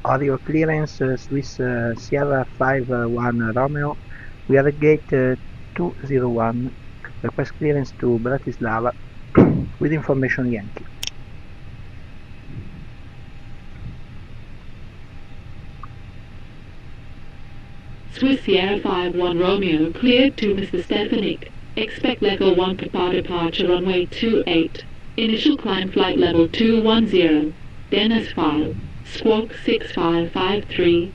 Orio clearance, Swiss Sierra 51 Romeo. We are at gate 201. Request clearance to Bratislava with information Yankee. Swiss Sierra 51 Romeo cleared to Mr. Stefanik. Expect level 1 Kappa departure runway 28. Initial climb flight level 210. Dennis 5. Squawk 6553.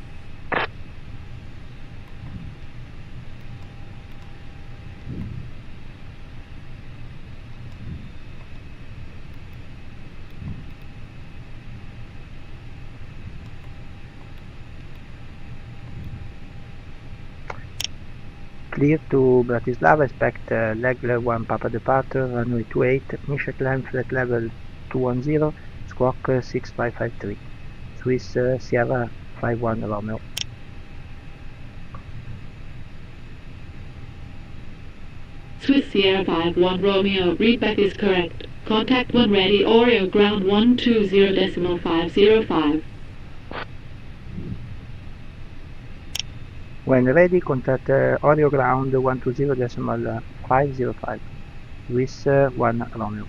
Clear to Bratislava, expect leg 1 Papa departure, runway 28, initial climb flight level 210, squawk 6553. Swiss Sierra 51 Romeo. Swiss Sierra 51 Romeo, readback is correct. Contact when ready, Orio ground 120.505. When ready, contact Orio ground 120.505. Swiss 1 Romeo.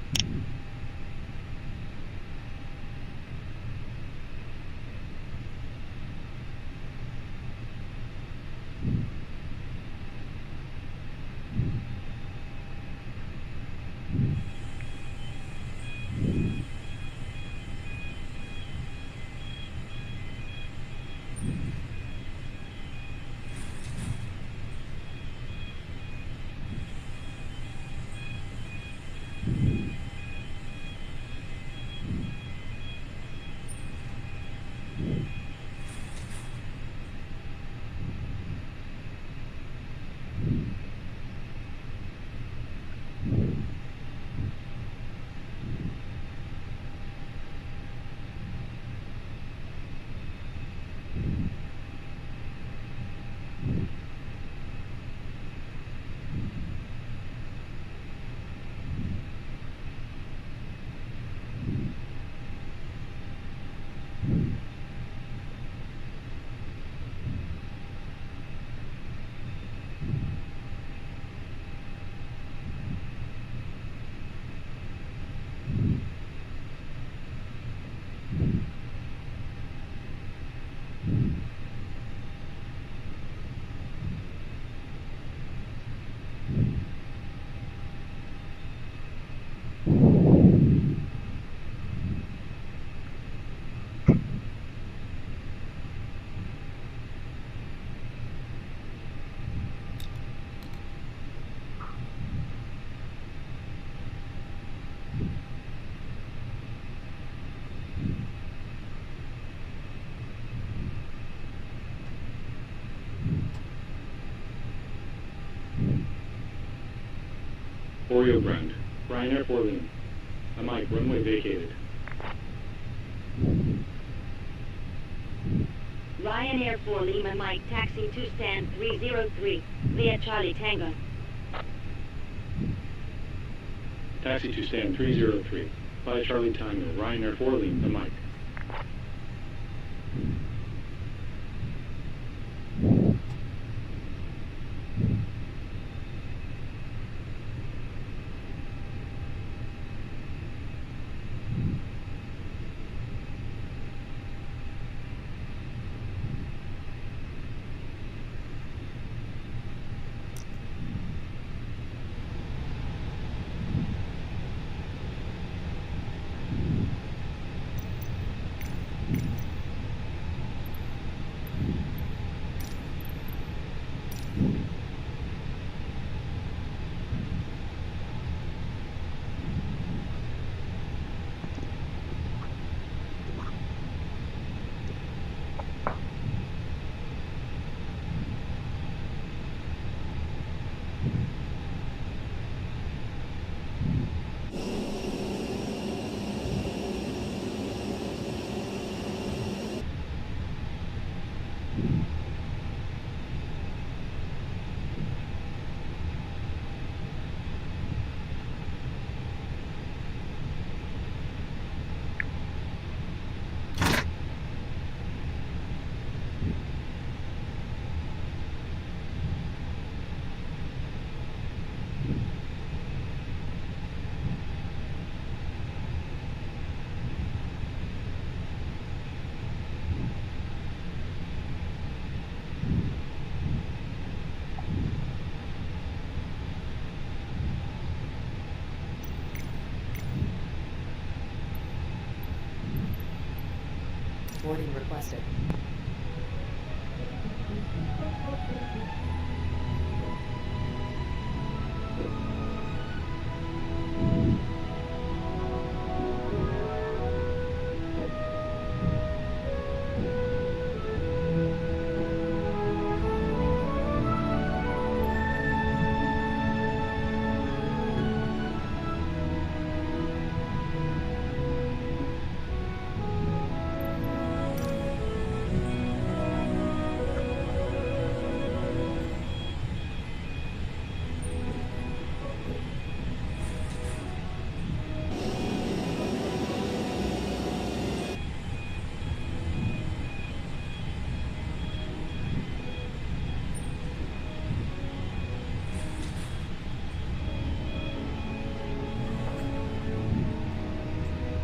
Orio ground. Ryanair 4 Lima. Mike, runway vacated. Ryanair 4 Lima Mike, taxi to stand 303 via Charlie Tango. Taxi to stand 303 via Charlie Tango. Ryanair 4 Lima Mike. boarding requested.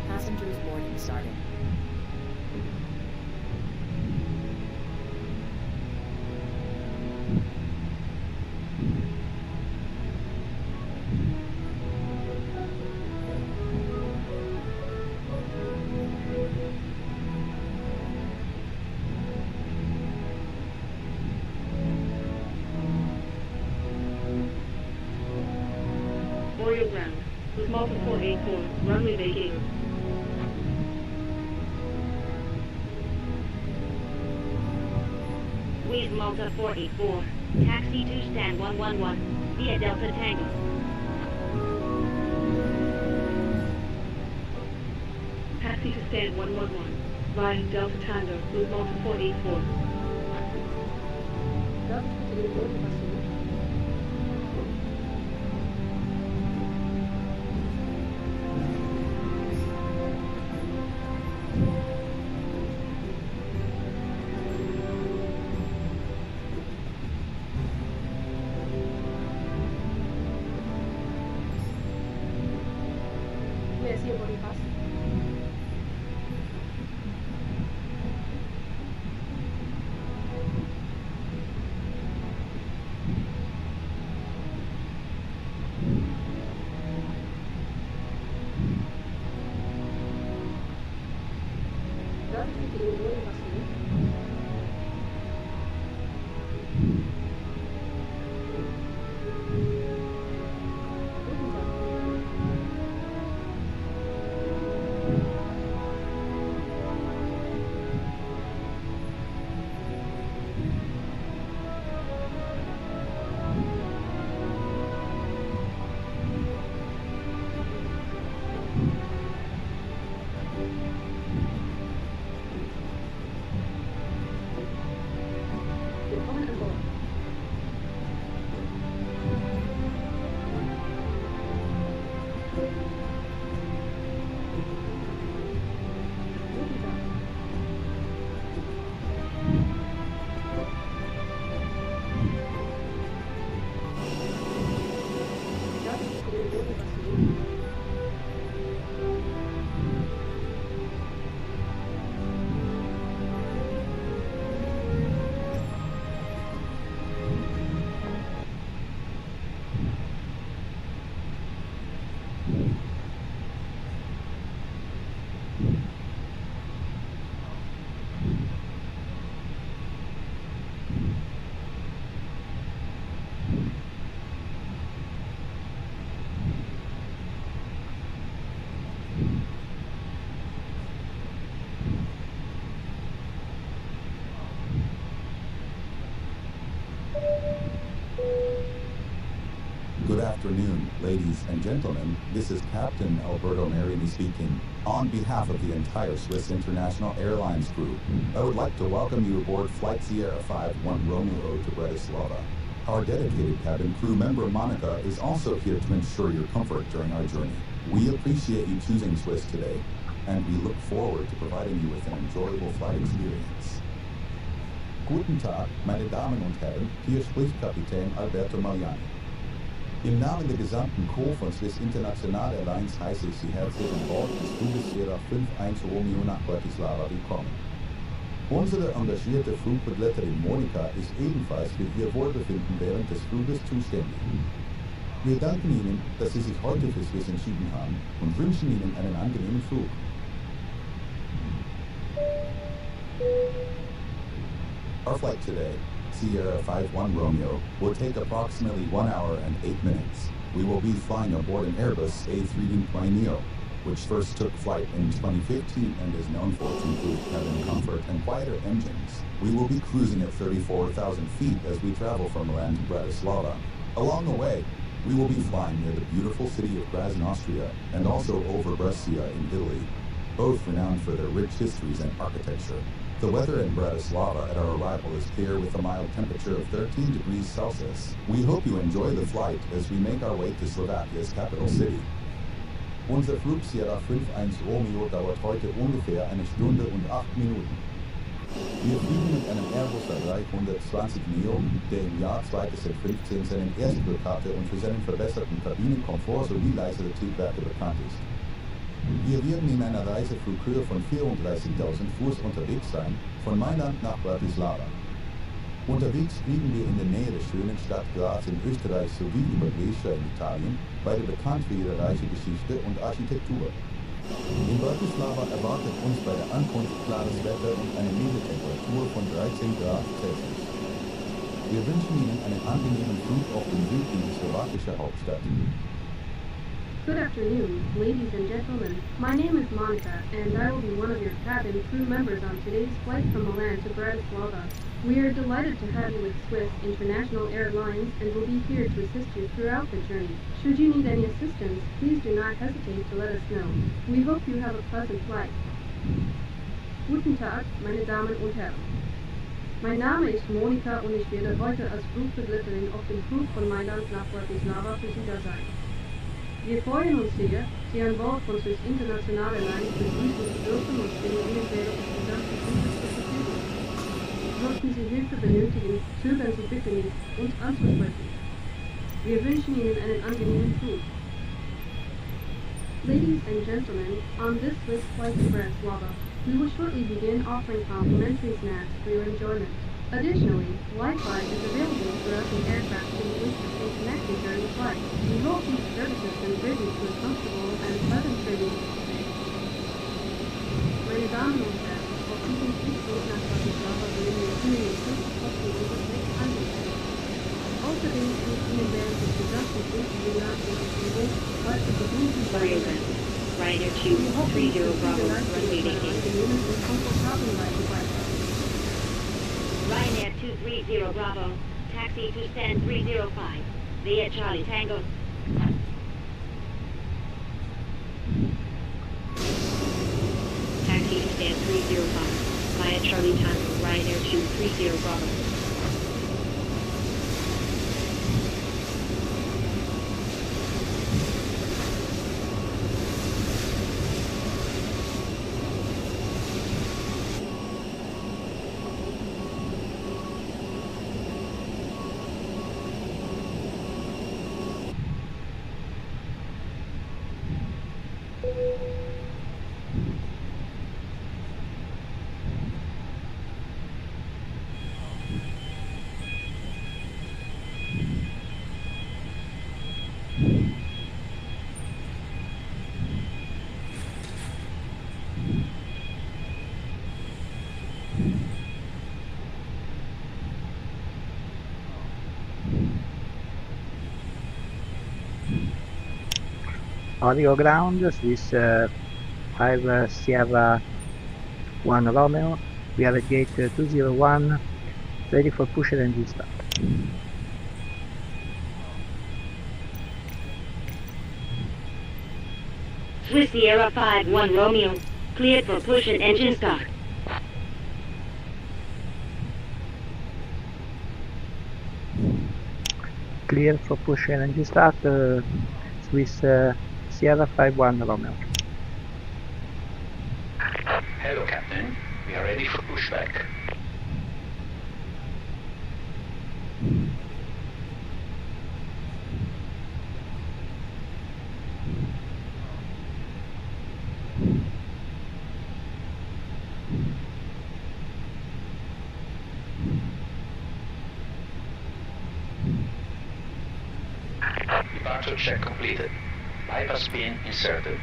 Passengers boarding starting. Orio ground. With Malta 484, runway vacated. Squeeze Malta 484. Taxi to stand 111 via Delta Tango. Taxi to stand 111 via Delta Tango with Malta 484. Where's your boarding pass? Darf ich bitte Ihr boarding pass sehen? Guten Tag. Willkommen an Bord. Guten Tag. Darf ich bitte Ihr boarding pass sehen? Good afternoon, ladies and gentlemen. This is Captain Alberto Marini speaking. On behalf of the entire Swiss International Airlines group, I would like to welcome you aboard Flight Sierra 51 Romeo to Bratislava. Our dedicated cabin crew member Monica is also here to ensure your comfort during our journey. We appreciate you choosing Swiss today, and we look forward to providing you with an enjoyable flight experience. Guten Tag, meine Damen und Herren, hier spricht Kapitän Alberto Mariani. Im Namen der gesamten Crew von Swiss International Airlines heiße ich Sie herzlich an Bord des Fluges Sierra 51 Romeo nach Bratislava willkommen. Unsere engagierte Flugbegleiterin Monika ist ebenfalls für Ihr Wohlbefinden während des Fluges zuständig. Wir danken Ihnen, dass Sie sich heute für Swiss entschieden haben und wünschen Ihnen einen angenehmen Flug. Our flight today, Sierra 51 Romeo, will take approximately 1 hour and 8 minutes. We will be flying aboard an Airbus A320 Neo, which first took flight in 2015 and is known for its improved cabin comfort and quieter engines. We will be cruising at 34,000 feet as we travel from Milan to Bratislava. Along the way, we will be flying near the beautiful city of Graz in Austria and also over Brescia in Italy, both renowned for their rich histories and architecture. The weather in Bratislava at our arrival is clear with a mild temperature of 13 degrees Celsius. We hope you enjoy the flight as we make our way to Slovakia's capital city. Unser Flug Sierra 51 Romeo dauert heute ungefähr 1 Stunde und 8 Minuten. Wir fliegen mit einem Airbus A320 Neo, der im Jahr 2015 seinen Erstflug hatte und für seinen verbesserten Kabinenkomfort sowie leisere Triebwerke bekannt ist. Wir werden in einer Reiseflughöhe von 34.000 Fuß unterwegs sein, von Mailand nach Bratislava. Unterwegs fliegen wir in der Nähe der schönen Stadt Graz in Österreich sowie über Brescia in Italien, beide bekannt für ihre reiche Geschichte und Architektur. In Bratislava erwartet uns bei der Ankunft klares Wetter und eine Nebeltemperatur von 13 Grad Celsius. Wir wünschen Ihnen einen angenehmen Flug auf dem Weg in die slowakische Hauptstadt. Good afternoon, ladies and gentlemen. My name is Monica, and I will be one of your cabin crew members on today's flight from Milan to Bratislava. We are delighted to have you with Swiss International Airlines and will be here to assist you throughout the journey. Should you need any assistance, please do not hesitate to let us know. We hope you have a pleasant flight. Guten Tag, meine Damen und Herren. Mein Name ist Monika und ich werde heute als Flugbegleiterin auf dem Flug von Mailand nach Bratislava für Sie da sein. Wir freuen uns sehr, Sie an Bord von Swiss International Airlines begrüßen zu dürfen und stehen Ihnen während des gesamten Fluges zur Verfügung. Sollten Sie Hilfe benötigen, zögern Sie bitte nicht, uns anzusprechen. Wir wünschen Ihnen einen angenehmen Flug. Ladies and gentlemen, on this Swiss flight to Bratislava, we will shortly begin offering complimentary snacks for your enjoyment. Additionally, Wi-Fi is available throughout the aircraft to which you stay connected during the flight. We hope these services contribute to a comfortable and pleasant journey. Meine Damen und Herren, auf diesem Flug nach Bratislava werden wir Ihnen in Kürze kostenlose Snacks anbieten. Außerdem wird Ihnen während des gesamten Flugs die Nachrichten, falls Sie verbunden Orio, Ryanair 230 Bravo, runway vacating. und komfortabel Reisen beitragen. Ryanair 230 Bravo, taxi to stand 305, via Charlie Tango. Taxi to stand 305, via Charlie Tango, Ryanair 230 Bravo. Orio ground, Swiss 5 Sierra 1 Romeo. We are at gate 201, ready for push and engine start. Swiss Sierra 51 Romeo, cleared for push and engine start. Clear for push and engine start, Swiss Sierra 51 Romeo. Hello, Captain. We are ready for pushback. Departure check completed. Bypass pin inserted.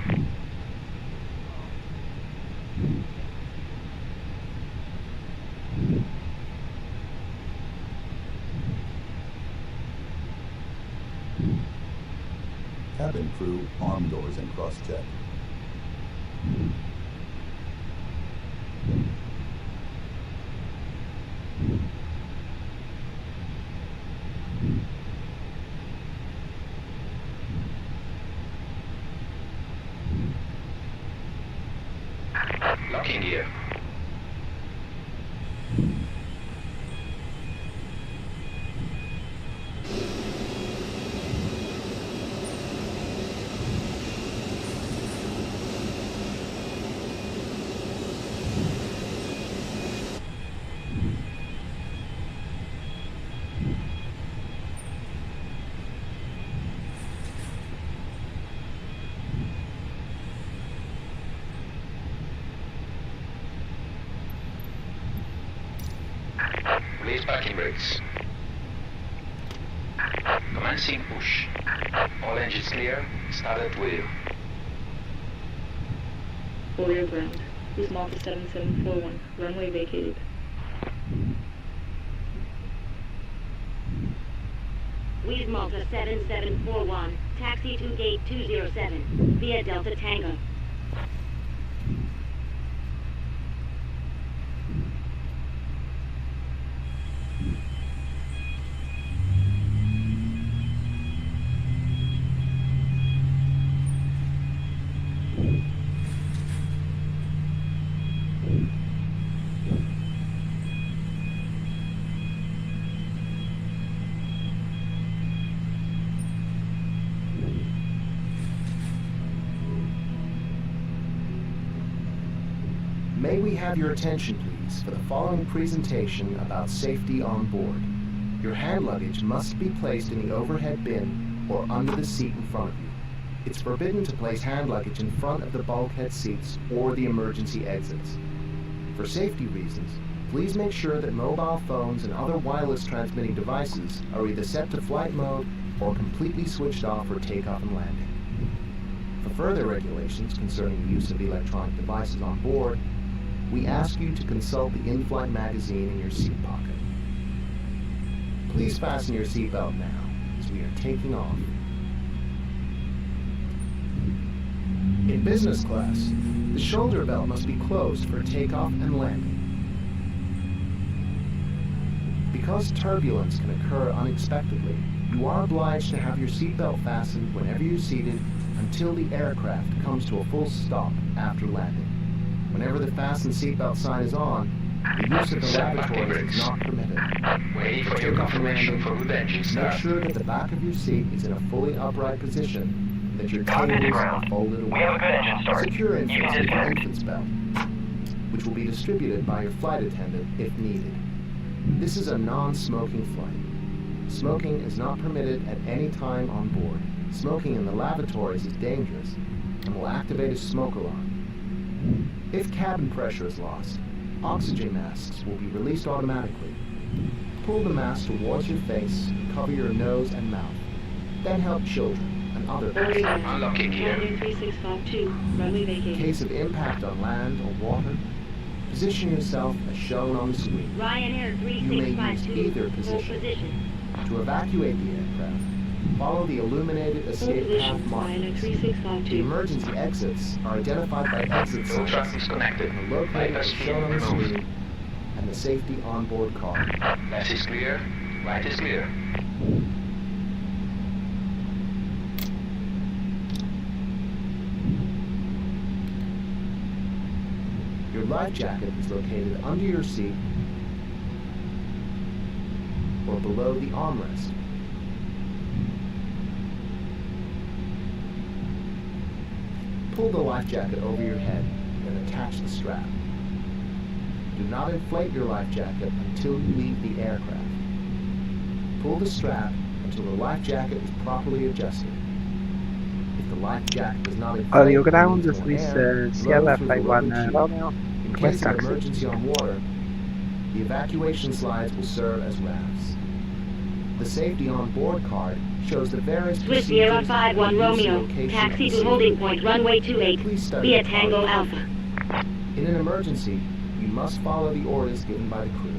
cabin crew, arm doors and cross-check. Locking gear. Release parking brakes. Commencing push. All engines clear. Start at wheel. Orio ground. Who's Malta 7741. Runway vacated. Wheeze Malta 7741. Taxi to gate 207 via Delta Tango. May we have your attention, please, for the following presentation about safety on board. Your hand luggage must be placed in the overhead bin or under the seat in front of you. It's forbidden to place hand luggage in front of the bulkhead seats or the emergency exits. For safety reasons, please make sure that mobile phones and other wireless transmitting devices are either set to flight mode or completely switched off for takeoff and landing. For further regulations concerning the use of electronic devices on board, we ask you to consult the in-flight magazine in your seat pocket. Please fasten your seatbelt now, as we are taking off. In business class, the shoulder belt must be closed for takeoff and landing. Because turbulence can occur unexpectedly, you are obliged to have your seatbelt fastened whenever you're seated until the aircraft comes to a full stop after landing. Whenever the fasten seatbelt sign is on, the use of the lavatories is not permitted. Wait for your confirmation for good engine Make start. sure that the back of your seat is in a fully upright position and that your tables are folded away. We have a good engine start. Secure You can infants with dismount. infant's belt, which will be distributed by your flight attendant if needed. This is a non-smoking flight. Smoking is not permitted at any time on board. Smoking in the lavatories is dangerous and will activate a smoke alarm. If cabin pressure is lost, oxygen masks will be released automatically. Pull the mask towards your face and cover your nose and mouth. Then help children and other Orio persons. ground. Unlocking gear. Landing 3652. Runway In vacated. case of impact on land or water, position yourself as shown on the screen. Ryanair You may use 3652. either Full position. position. To evacuate the aircraft, follow the illuminated Full escape path position. Ryanair markers. The 3652. emergency exits are identified by exit Fuel signs truck disconnected. and are located as Bypass shown on the removed. screen and the safety onboard card. Left is clear. Right is clear. Your life jacket is located under your seat or below the armrest. Pull the life jacket over your head and attach the strap. Do not inflate your life jacket until you leave the aircraft. Pull the strap until the life jacket is properly adjusted. If the life jacket does not inflate Orio or ground, needs more Swiss air, blow Sierra through the 51 rubber tube. Romeo, In West case of taxi. emergency on water, the evacuation slides will serve as rafts. The safety on board card shows the various Swiss Sierra procedures 51 and use Romeo. location Taxi of to the holding seat. point runway 28 Please study via the card. Tango Alpha. In an emergency, you must follow the orders given by the crew.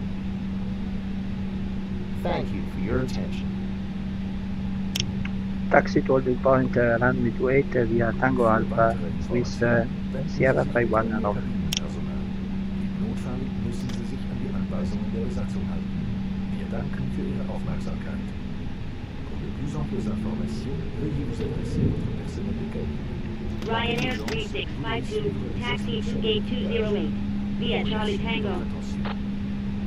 Thank you for your attention. Taxi to holding point runway 28 via Tango Alpha, Swiss Sierra 51 Romeo. Im Notfall müssen Sie sich an die Anweisungen der Besatzung halten. Wir danken für Ihre Aufmerksamkeit. Pour de plus amples informations, veuillez vous adresser au personnel de cabine. Ryanair 3652, taxi to gate 208, via Charlie Tango.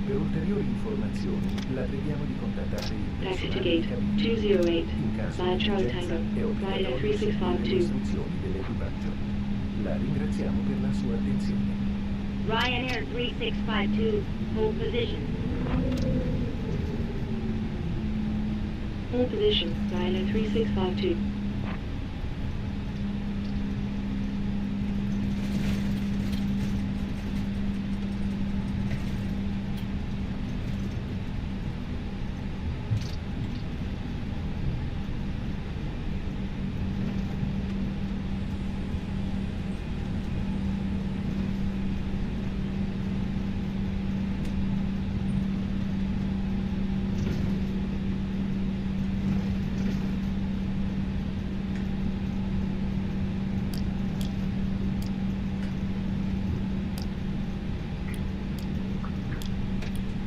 Per ulteriori informazioni, la preghiamo di contattare il Taxi to personale gate di cabina 208, in caso via di Charlie emergenza Tango, e Ryanair obbligatorio seguire le 3652. istruzioni dell'equipaggio. La ringraziamo per la sua attenzione. Ryanair 3652, hold position. Hold position, Ryanair 3652.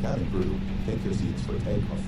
Cabin crew, take your seats for takeoff.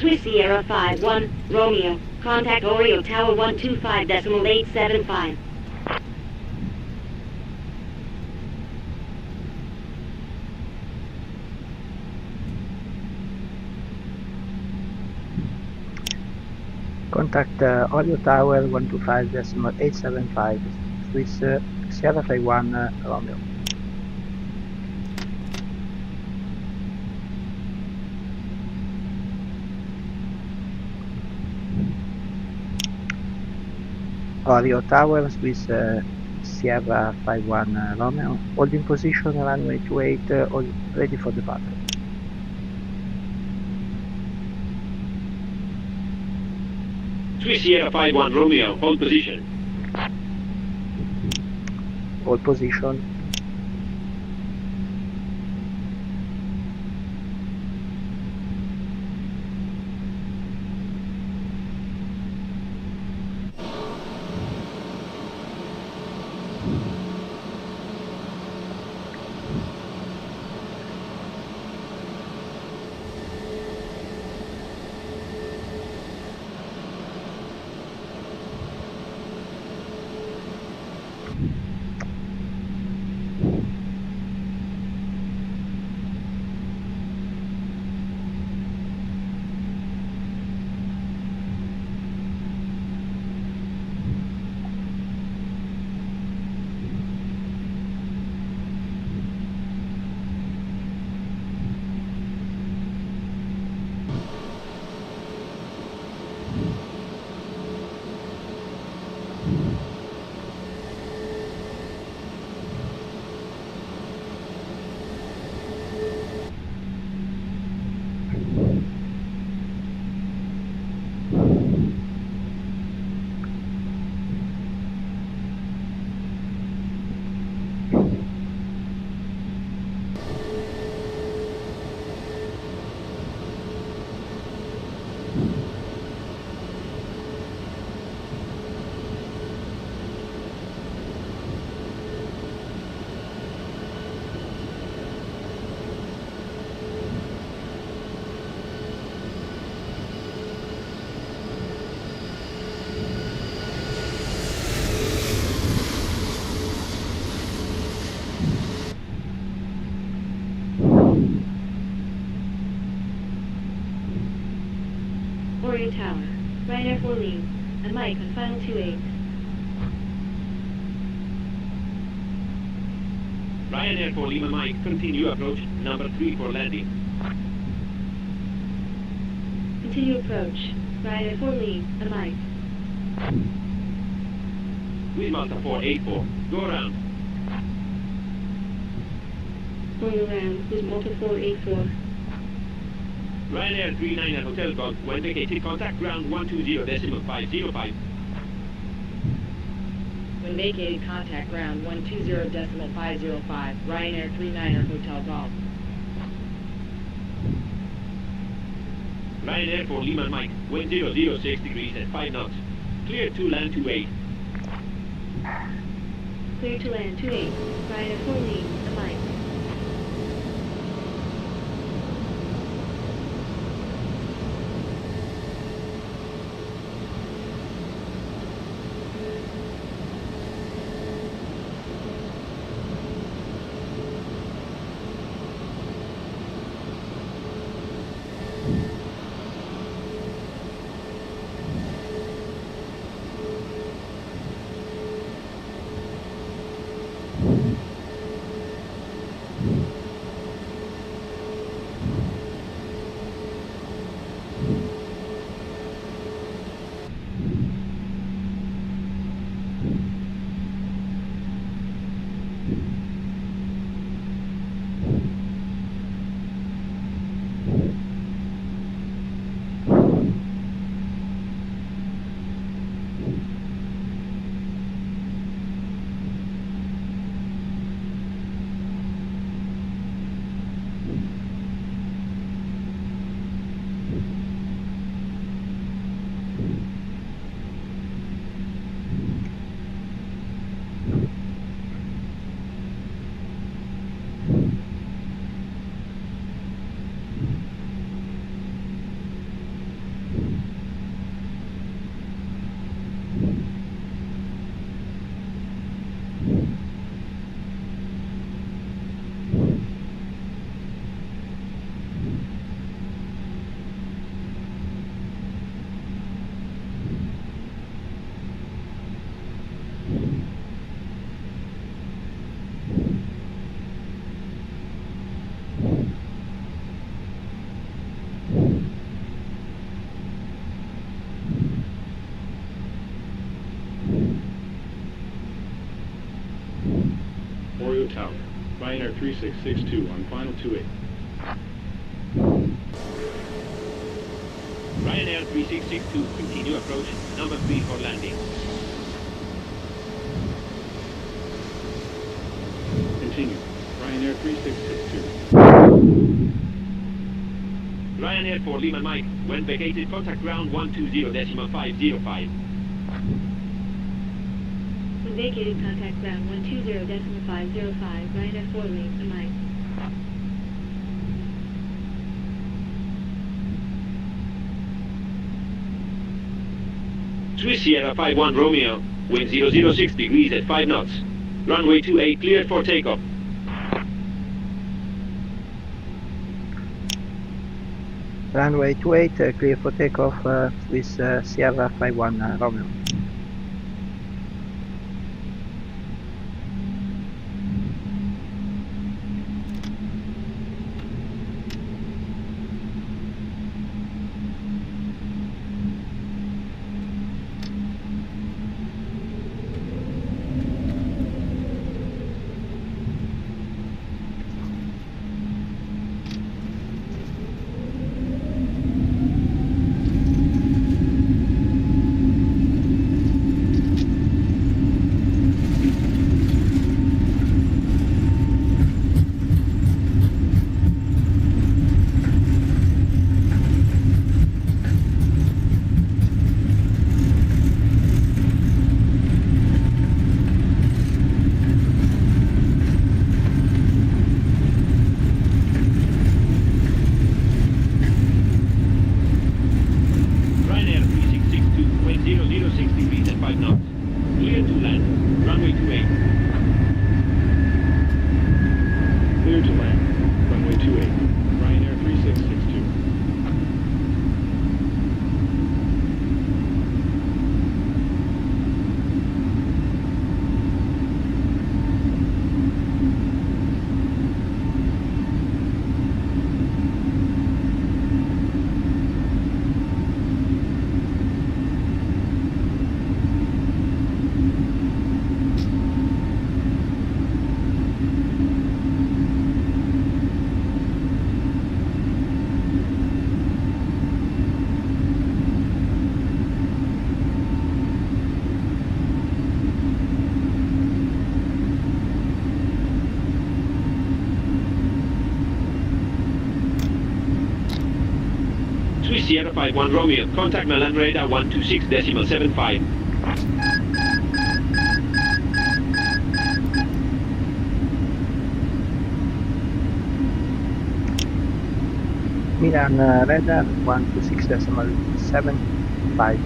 Swiss Sierra 51, Romeo. Contact Orio Tower 125.875. Contact Orio Tower 125.875, Swiss Sierra 51 Romeo. Orio Tower, Swiss Sierra 51 Romeo, holding position runway 28, all ready for departure. Swiss Sierra 51 Romeo, hold position. Hold position. Orio Tower. Ryanair 4 lean. And Mike on final 28. Ryanair for Lima Mike, continue approach number 3 for landing. Continue approach. Ryanair 4 lean. And Mike. Swiss Malta 484, go around. Going around. With Malta 484. Ryanair 39 at Hotel Golf, when vacated, contact ground 120.505. When vacated, contact ground 120.505. Ryanair 39er Hotel Golf. Ryanair for Lima Mike, wind 006 degrees at 5 knots. Clear to land 28. Clear to land 28. Ryanair 4 lean. And Mike. Orio Tower, Ryanair 3662 on final 28. Ryanair 3662, continue approach number 3 for landing. Continue. Ryanair 3662. Ryanair for Lima Mike, when vacated, contact ground 120.505. When vacated, contact ground 120.505. Ryanair 4 lean. And Mike. Swiss Sierra 51 Romeo, wind 006 degrees at 5 knots. Runway 28 cleared for takeoff. Runway 28, clear for takeoff, Swiss Sierra 51 Romeo. Swiss Sierra 51 Romeo, contact Milan radar 126.75. Milan radar 126.75.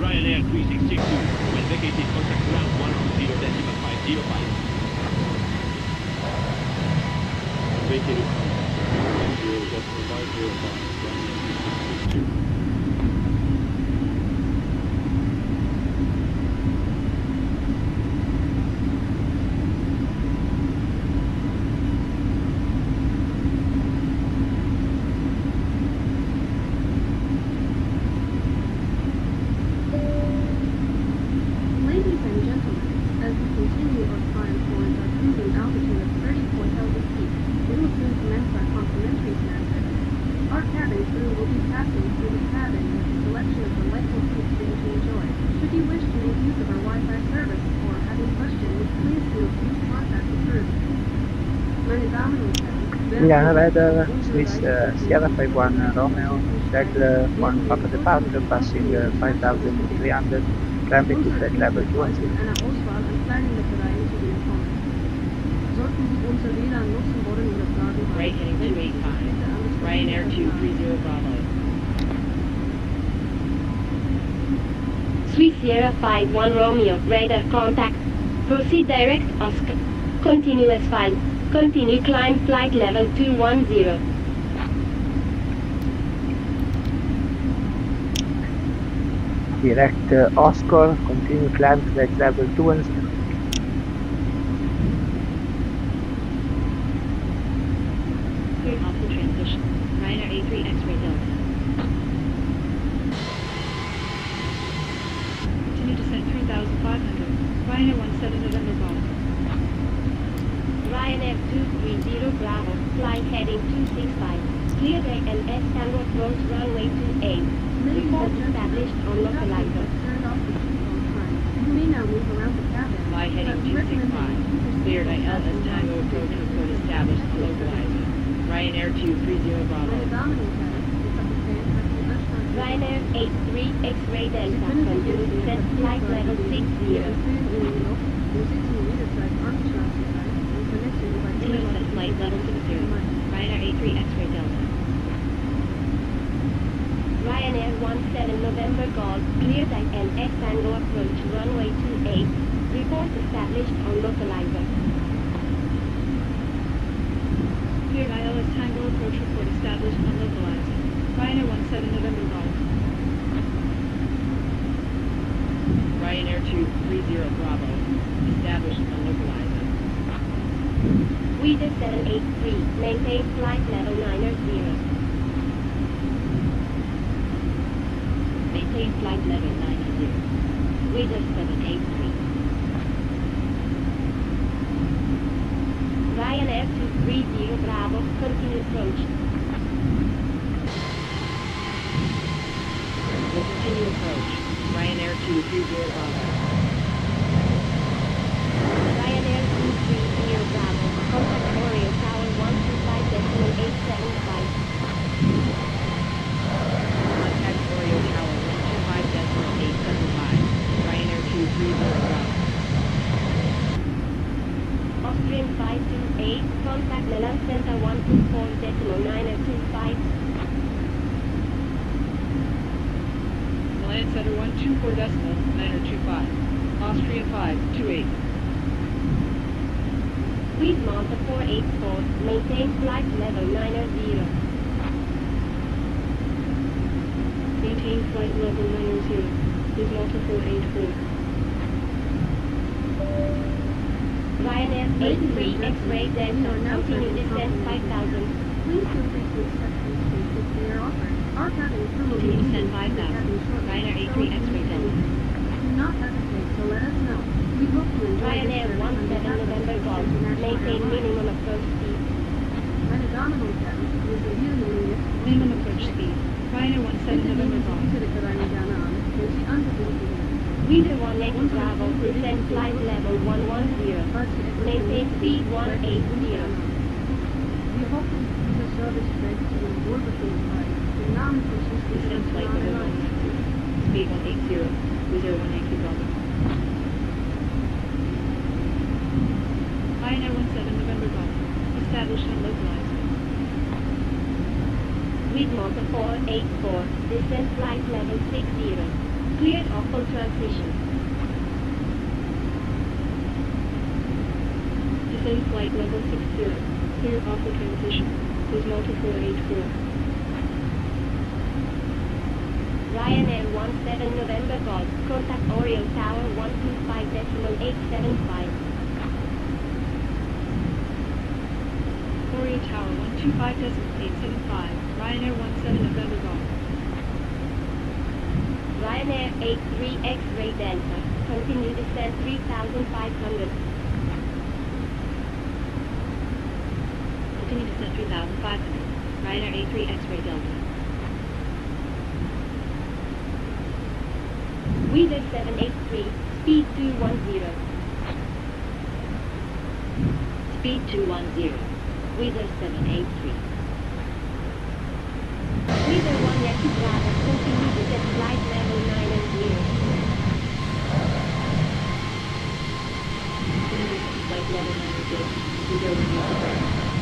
Ryanair 3662, when vacated, contact ground 120.505. Vacated 10.505, Ryanair 3662. Ladies and gentlemen, as we continue our climb towards our cruising altitude of 34,000 feet, we will soon commence our complimentary snack service. Our cabin crew will be passing through the cabin with a selection of delightful foods for you to enjoy. Should you wish to make use of our Wi-Fi service or have any questions, please feel free to contact the crew. Meine Damen und Herren, Milan radar Swiss Sierra 51 Romeo, regular 1 Papa departure, passing 5,300, climbing to flight level 20. einer Auswahl an kleinen Leckereien zu den kommen. Sollten Sie unser WLAN nutzen wollen oder Fragen haben, Right heading 285, Ryanair 230 Bravo. Swiss Sierra 51 Romeo, radar contact. Proceed direct Oscar. Continuous flight. Continue climb flight level 210. Direct Oscar, continue climb flight level 210. Cleared off the transition. Ryanair A3 X-ray Delta. Continue descent 3,500. Ryanair 17 November Golf. Ryanair 230 Bravo, flight heading 265. Clear deck and S-Tango approach runway 28. Report established on localizer. turned off the seatbelt sign. You may now move around the cabin. Fly heading 265. Cleared by LS Tango approach report established on localizer. Ryanair 230 Bravo. Meine Damen und Herren, die Kapitän hat die Anstalt. Ryanair 83 X-ray Delta, continue descent flight level 60. Im sitzen jederzeit angeschlossen sein und vernetzen über Continue descent flight level 60. Ryanair A3 X-ray Delta. Ryanair 17 November Golf, clear deck and S-Tango approach runway 28. Report established on localizer. Cleared ILS Tango approach report established on localizer. Ryanair 17 November Golf. Ryanair 230 Bravo. Established on localizer. Wheater 783, maintain flight level 90. Maintain flight level 90. Wheater 783. Ryanair 230 Bravo, continue approach. Will continue approach. Ryanair 230 Bravo. Ryanair 230 Bravo, contact Orio Tower 125.875. Contact Orio Tower 125.875. Ryanair 230 Bravo. Austrian 528, contact Milan Center 124.925. Milan Center 124.925. Austrian 528. Please mount the 484, maintain flight level 90. Maintain flight level 90. Please mount the 484. Ryanair 83 X-ray Delta, continue descent 5,000. Please feel free to accept these spaces if they are offered. Our cabin crew will Continue be descent moving to the 5,000. cabin shortly, Ryanair so A3 if you X-ray need Delta. to, do not hesitate to let us know. We hope you enjoy maintain minimum approach speed. Meine Damen und Herren, wir servieren jetzt Minimum approach speed. Ryanair 17 bitte November nehmen Sie Golf. diese Refereien gerne an, wenn Sie angebunden werden. Reader 1X Bravo, descend flight level 110. Falls Sie etwas Maintain speed benötigen, 180. Wir hoffen, dieser Service trägt zu Ihrem Wohlbefinden bei. Im Namen von Swiss Descend flight level 160. Speed 180. Reserve 180 Bravo. Ryanair 17 November Golf. Established and localized. Read motor 484, descend flight level 60. Cleared off for transition. Descend flight level 60. Clear off the transition. Multiple 484. Ryanair 17 November Golf, contact Orio Tower 125.875. Orio Tower 125.875. Ryanair 17 November Golf. Ryanair 83 X-ray Delta, continue descent 3,500. Continue descent 3,500. Ryanair 83 X-ray Delta. Wheeler 783, speed 210. Speed 210. Wheeler 783. Wheeler 1 Yankee Bravo, continue descent flight level 9 and 0. Continue descent flight level 9 and 0. Reserve 180.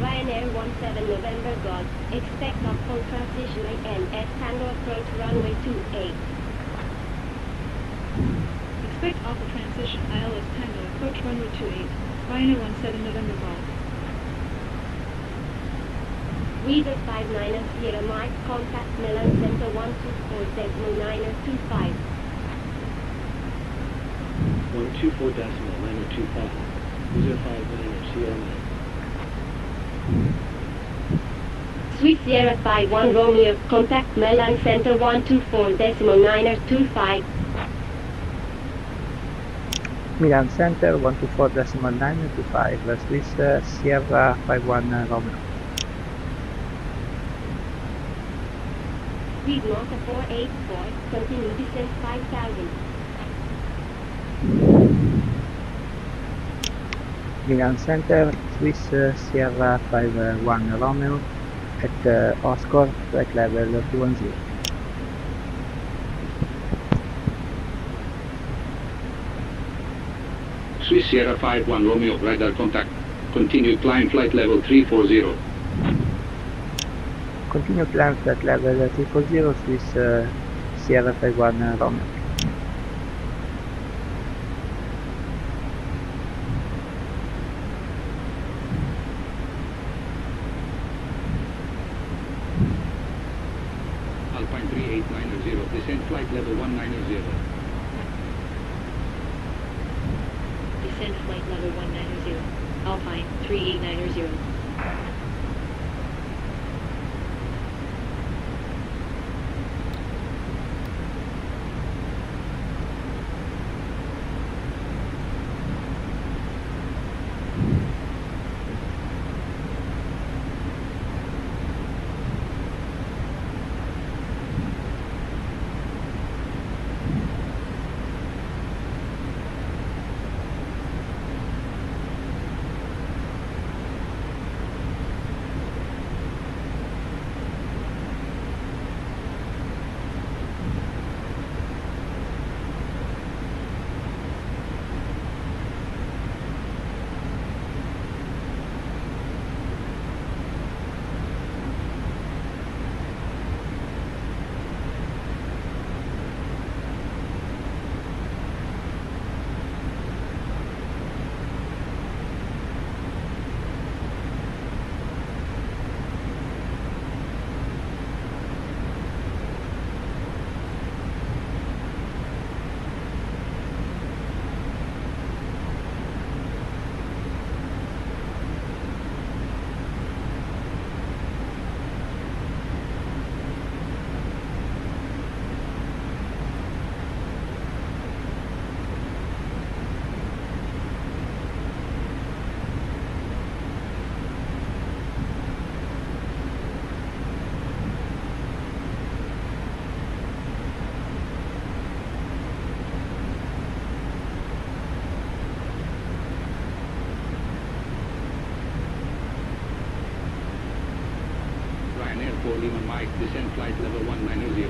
Ryanair 17 November Golf, expect up for transition INS Tango approach runway 28. Expect alpha transition ILS Tango approach runway 28. Ryanair 17 November Golf. Reader 590 Mike, contact Milan Center 124.925. 124.925. User 59 Sierra Mike. Swiss Sierra 51 Romeo, contact Milan Center 124.925. Milan Center 124.925, Swiss Sierra 51 Romeo. Read motor 484, continue descent 5,000. Milan Center, Swiss Sierra 51 Romeo at Oscar, flight level 210. Swiss Sierra 51 Romeo, radar contact. Continue climb flight level 340. Continue climb flight level 340, Swiss Sierra 51 Romeo. Alpine 3890, descend flight level 190. Descend flight level 190. Alpine 3890. Lima Mike, descend flight level 190.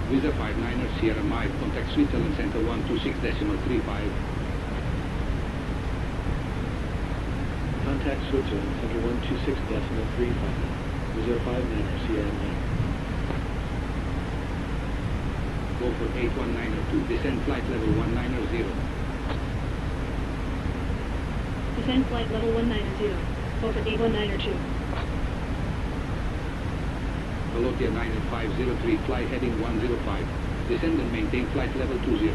Visa 59er Sierra Mike, contact Switzerland Center 126.35. Contact Switzerland Center 126.35. Visa 59er Sierra Mike. Go for 81902, descend flight level 190. Descend flight level 190. Go for 8192. Volotia 98503, fly heading 105. Descend and maintain flight level 20.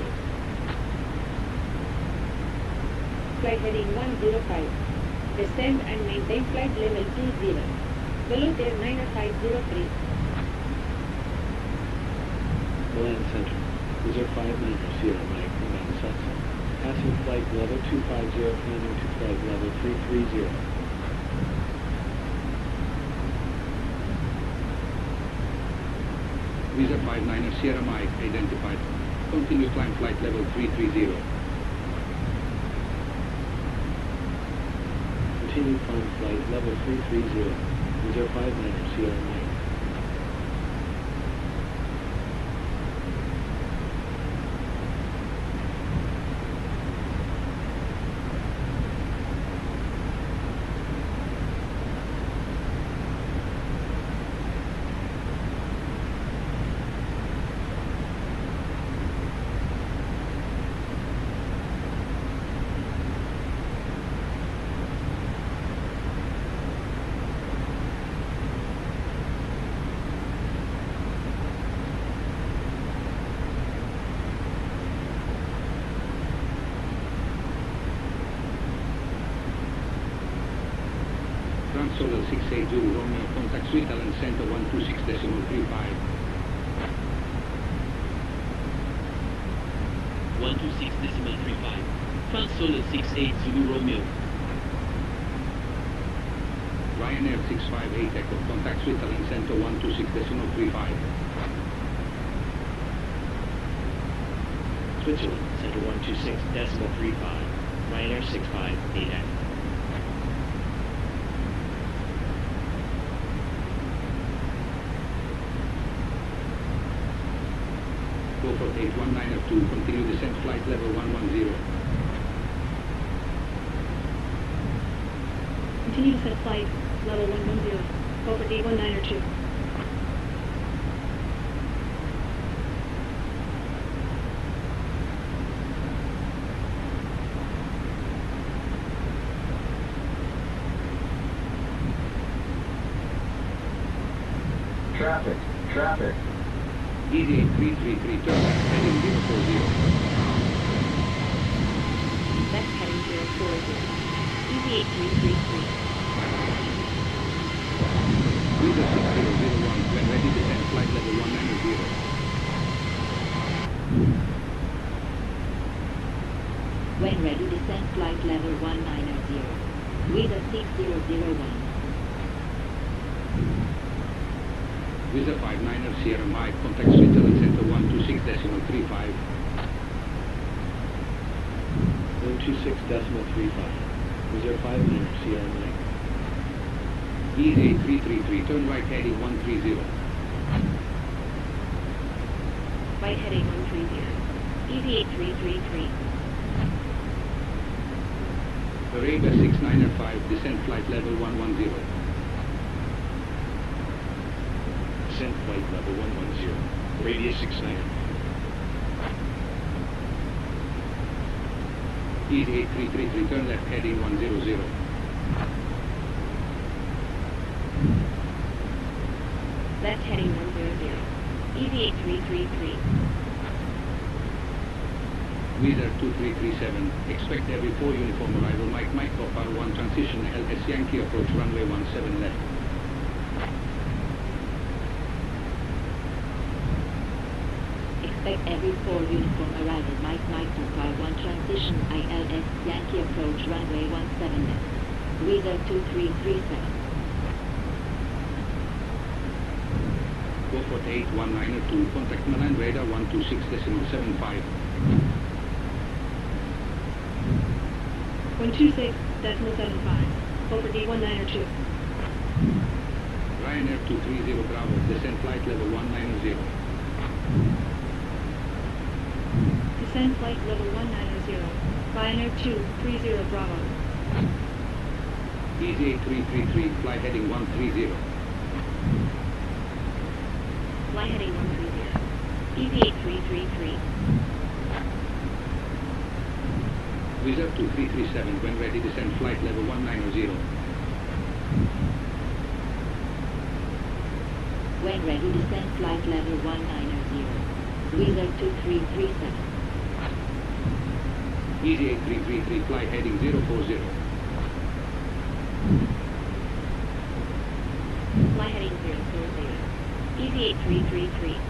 Flight heading 105. Descend and maintain flight level 20. Volotia 98503. Milan Center. Visa 59er Sierra Mike, inbound Saxon. Passing flight level 250, climbing to flight level 330. Visa 59er Sierra Mike, identified. Continue climb flight level 330. Continue climb flight level 330. Visa 59er Sierra Mike. Solar 680 Romeo, contact Switzerland Center 126.35. 126.35. France Solar 68 Zulu Romeo. Ryanair 658 Echo, contact Switzerland Center 126.35. Switzerland Center 126.35. Ryanair 658 Echo. Go for 81902, continue descent flight level 110. Continue to set flight level 110. Go for 81902. Traffic, traffic. Easy 8333, turn left heading 040. Left heading 040. Easy 8333. Visa 6001, when ready descend flight level 190. When ready, descend flight level 190. Visa 6001. Visa 59er Sierra Mike, contact Switzerland Center 126.35. 126.35. Visa 59er Sierra Mike. Easy 333, turn right heading 130. Flight heading 130. EV8333. Arabia 695, descent flight level 110. Descent flight level 110. Radius 69. Easy 8333, turn left heading 100. Left heading 100. EV8333. Weather 2337, expect every 4 uniform arrival, Mike Papa 1 transition, LS Yankee approach runway 17 left. Expect every 4 uniform arrival, Mike Papa 1 transition, ILS Yankee approach runway 17 left. Weather 2337. 448-192, contact Milan radar 126.75. 126.75. Over D192. Ryanair 230 Bravo, descent flight level 190. Descend flight level 190. Ryanair 230 Bravo. Easy 8333, fly heading 130. Fly heading 130. EV8333. Wizard 2337, when ready, descend flight level 190. When ready, descend flight level 190. Wizard 2337. Easy 8333, fly heading 040. Fly heading 040. EV8333.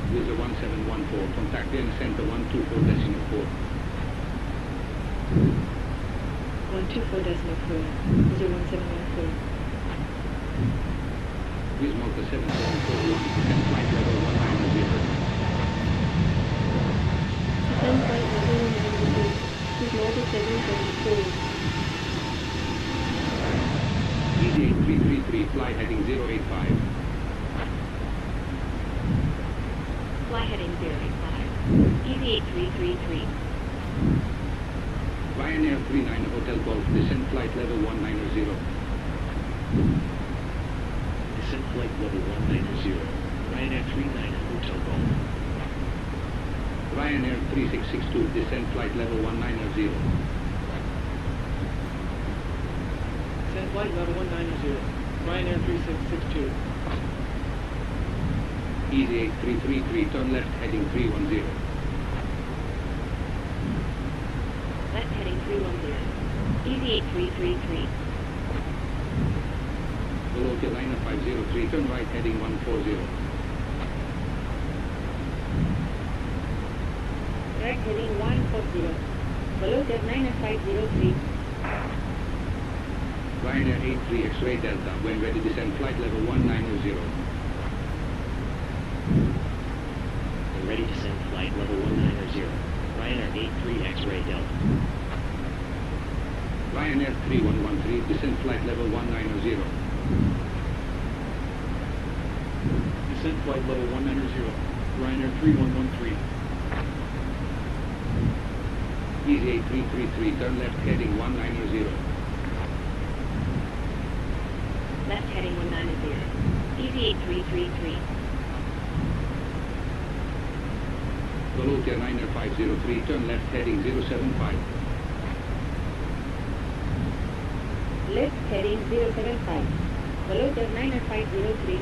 Wizard 1714, contact Vienna Center 124.4. 124.4. Wizard 1714. Wiz Malta 7741, descend flight level 190. Descend flight level 190. Wiz Malta 774. Easy 8333, fly heading 085. Fly heading 085. EV8333. Ryanair 39 Hotel Golf, descend flight level 190. Descent flight level 190. Ryanair 39 Hotel Golf. Ryanair 3662, descend flight level 190. Descent flight level 190. Ryanair 3662. Easy 8333, turn left heading 310. Left heading 310. EV8333. Below liner 503, turn right heading 140. Right heading 140. Below Liner 503. Ryanair 83 X-ray Delta, when ready, descend flight level 190. Ready to send flight level 190. Ryanair 83 X-ray Delta. Ryanair 3113, descend flight level 190. Descent flight level 190. Ryanair 3113. Easy 8333, turn left heading 190. Left heading 190. EV8333. Below Liner 503, turn left heading 075. Left heading 075. Below Liner 503.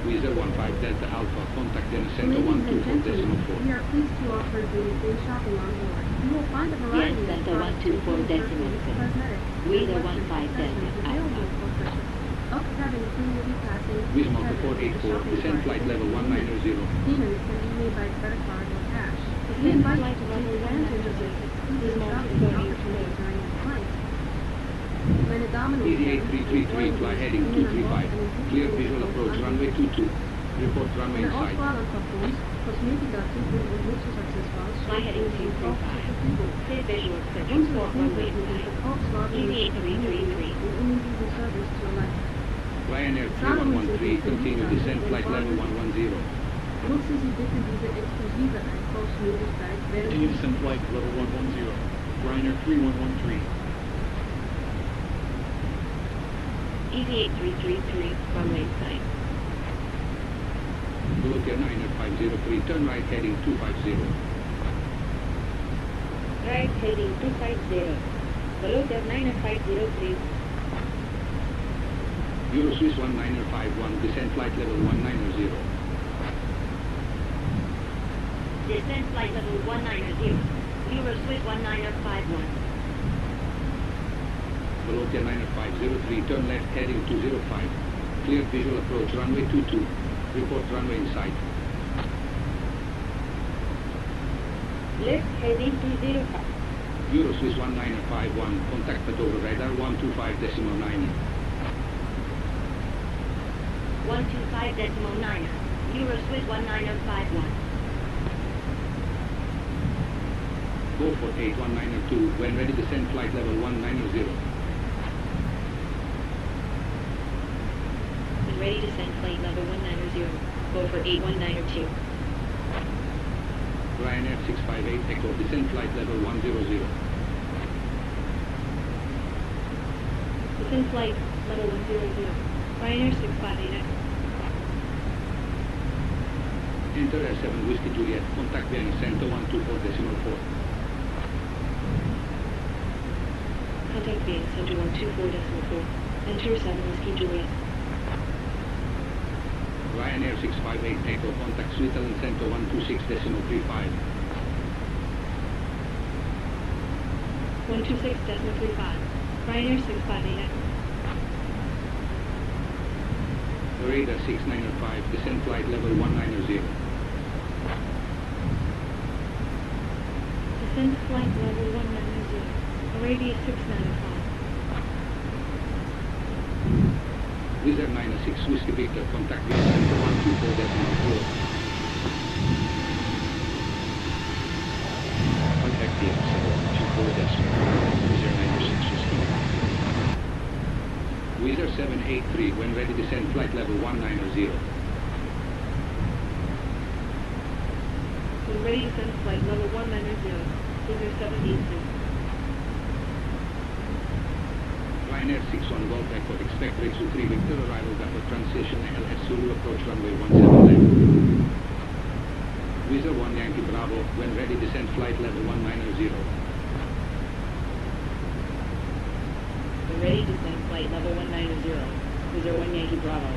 Wizard 15 Delta Alpha, contact Vienna Center Ladies and gentlemen, 124.4. we are pleased to offer duty-free shopping on board. You will find a variety Yes, of Center products 124.4. including cosmetics, Weather and 15 Delta accessories Alpha. available for purchase. Up to cabin crew will be passing Wiz Malta each other in the 484, shopping descend cart. flight level 190. Payments can be made by credit card or cash. We invite you to take advantage of this exclusive shopping opportunity during this flight. When a Domino's Easy order is 8333, fly heading 235. Clear visual approach, runway 22. Report runway in sight. Fly heading 235. Clear visual approach, report runway in sight. EV8333. service to elect Ryanair 3113, continue descent flight level 110. Nutzen Sie bitte diese exklusive Einkaufsmöglichkeit während Continue descent flight level 110. Ryanair 3113. Easy 8333, runway sign. Bulletin 9503, turn right heading 250. Right heading 250. Bulletin 9503. Euro Swiss 1951, descent flight level 190. Descent flight level 190. Euro Swiss 1951. Bulletin 9503, turn left heading 205. Cleared visual approach runway 22. Report runway in sight. Left heading 205. Euro Swiss 1951, contact Patover radar 125.9. 125.9. Euro Swiss 1951. Go for 8192, when ready descend flight level 190. When ready to send flight level 190. Go for 8192. Ryanair 658, echo, descend flight level 100. Descend flight level 100. Ryanair 658. Enter Air7 Whiskey Juliet, contact Vienna Center 124.4. Contact Vienna Center 124.4. Enter 7 Whiskey Juliet. Ryanair 658, echo, contact Switzerland Center 126.35. 126.35. Ryanair 658. Radar 695, descend flight level 190. Descend flight level 190. Arabia 695. Wizard 96, Whiskey Victor, contact Vienna Center 124.4. Contact Vienna Center 124.4. Wizard 96 Whiskey. Wizard 783, when ready descend flight level 190. When ready to send flight level 190. Wizard 783. Ryanair 61 Golf Echo, expect brakes to 3 Victor, arrival backward transition, LS Zulu, approach runway 17 left. Wizard 1 Yankee Bravo, when ready descend flight level 190. When ready to send flight level 190. Wizard 1 Yankee Bravo.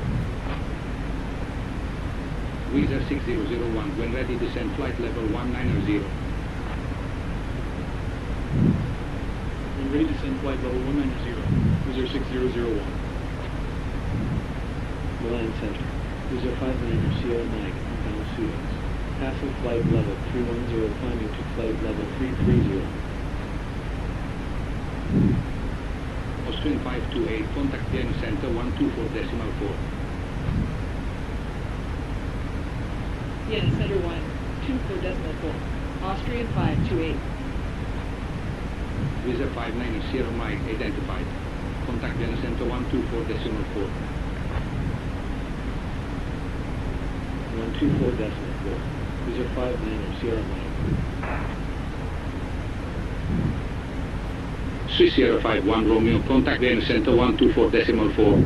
Wizard 6001, when ready descend flight level 190. When ready to send flight level 190. Wizard 6001. Milan Center. Wizard 59 Sierra Mike, inbound Suez. Passing flight level 310, climbing to flight level 330. Austrian 528, contact Vienna Center 124.4. Vienna Center 124.4. Austrian 528. Wizard 59 Sierra Mike, identified. Contact Vienna Center 124.4. 124.4. Wizard 59 Sierra Mike. Swiss Sierra 51 Romeo, contact Vienna Center 124.4.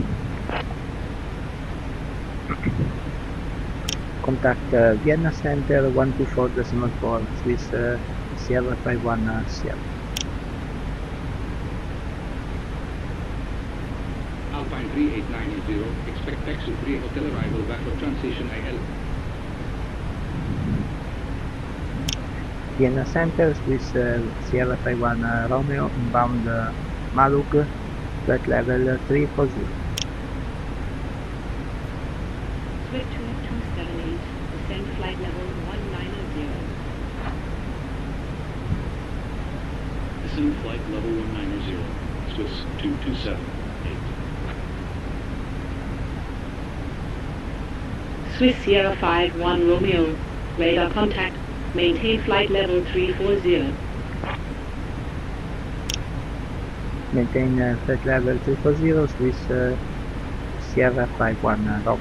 Contact Vienna Center 124.4, Swiss Sierra 51 Sierra. Alpine 3890, expect taxi 3 hotel arrival backward transition IL. Vienna Center, Swiss Sierra 51 Romeo, inbound Maluk, flight level 340. Swift 2278. Descend flight level 190. Descend flight level 190. Swiss 2278. Swiss Sierra 51 Romeo, radar contact, maintain flight level 340. Maintain flight level 340, Swiss Sierra 51 log.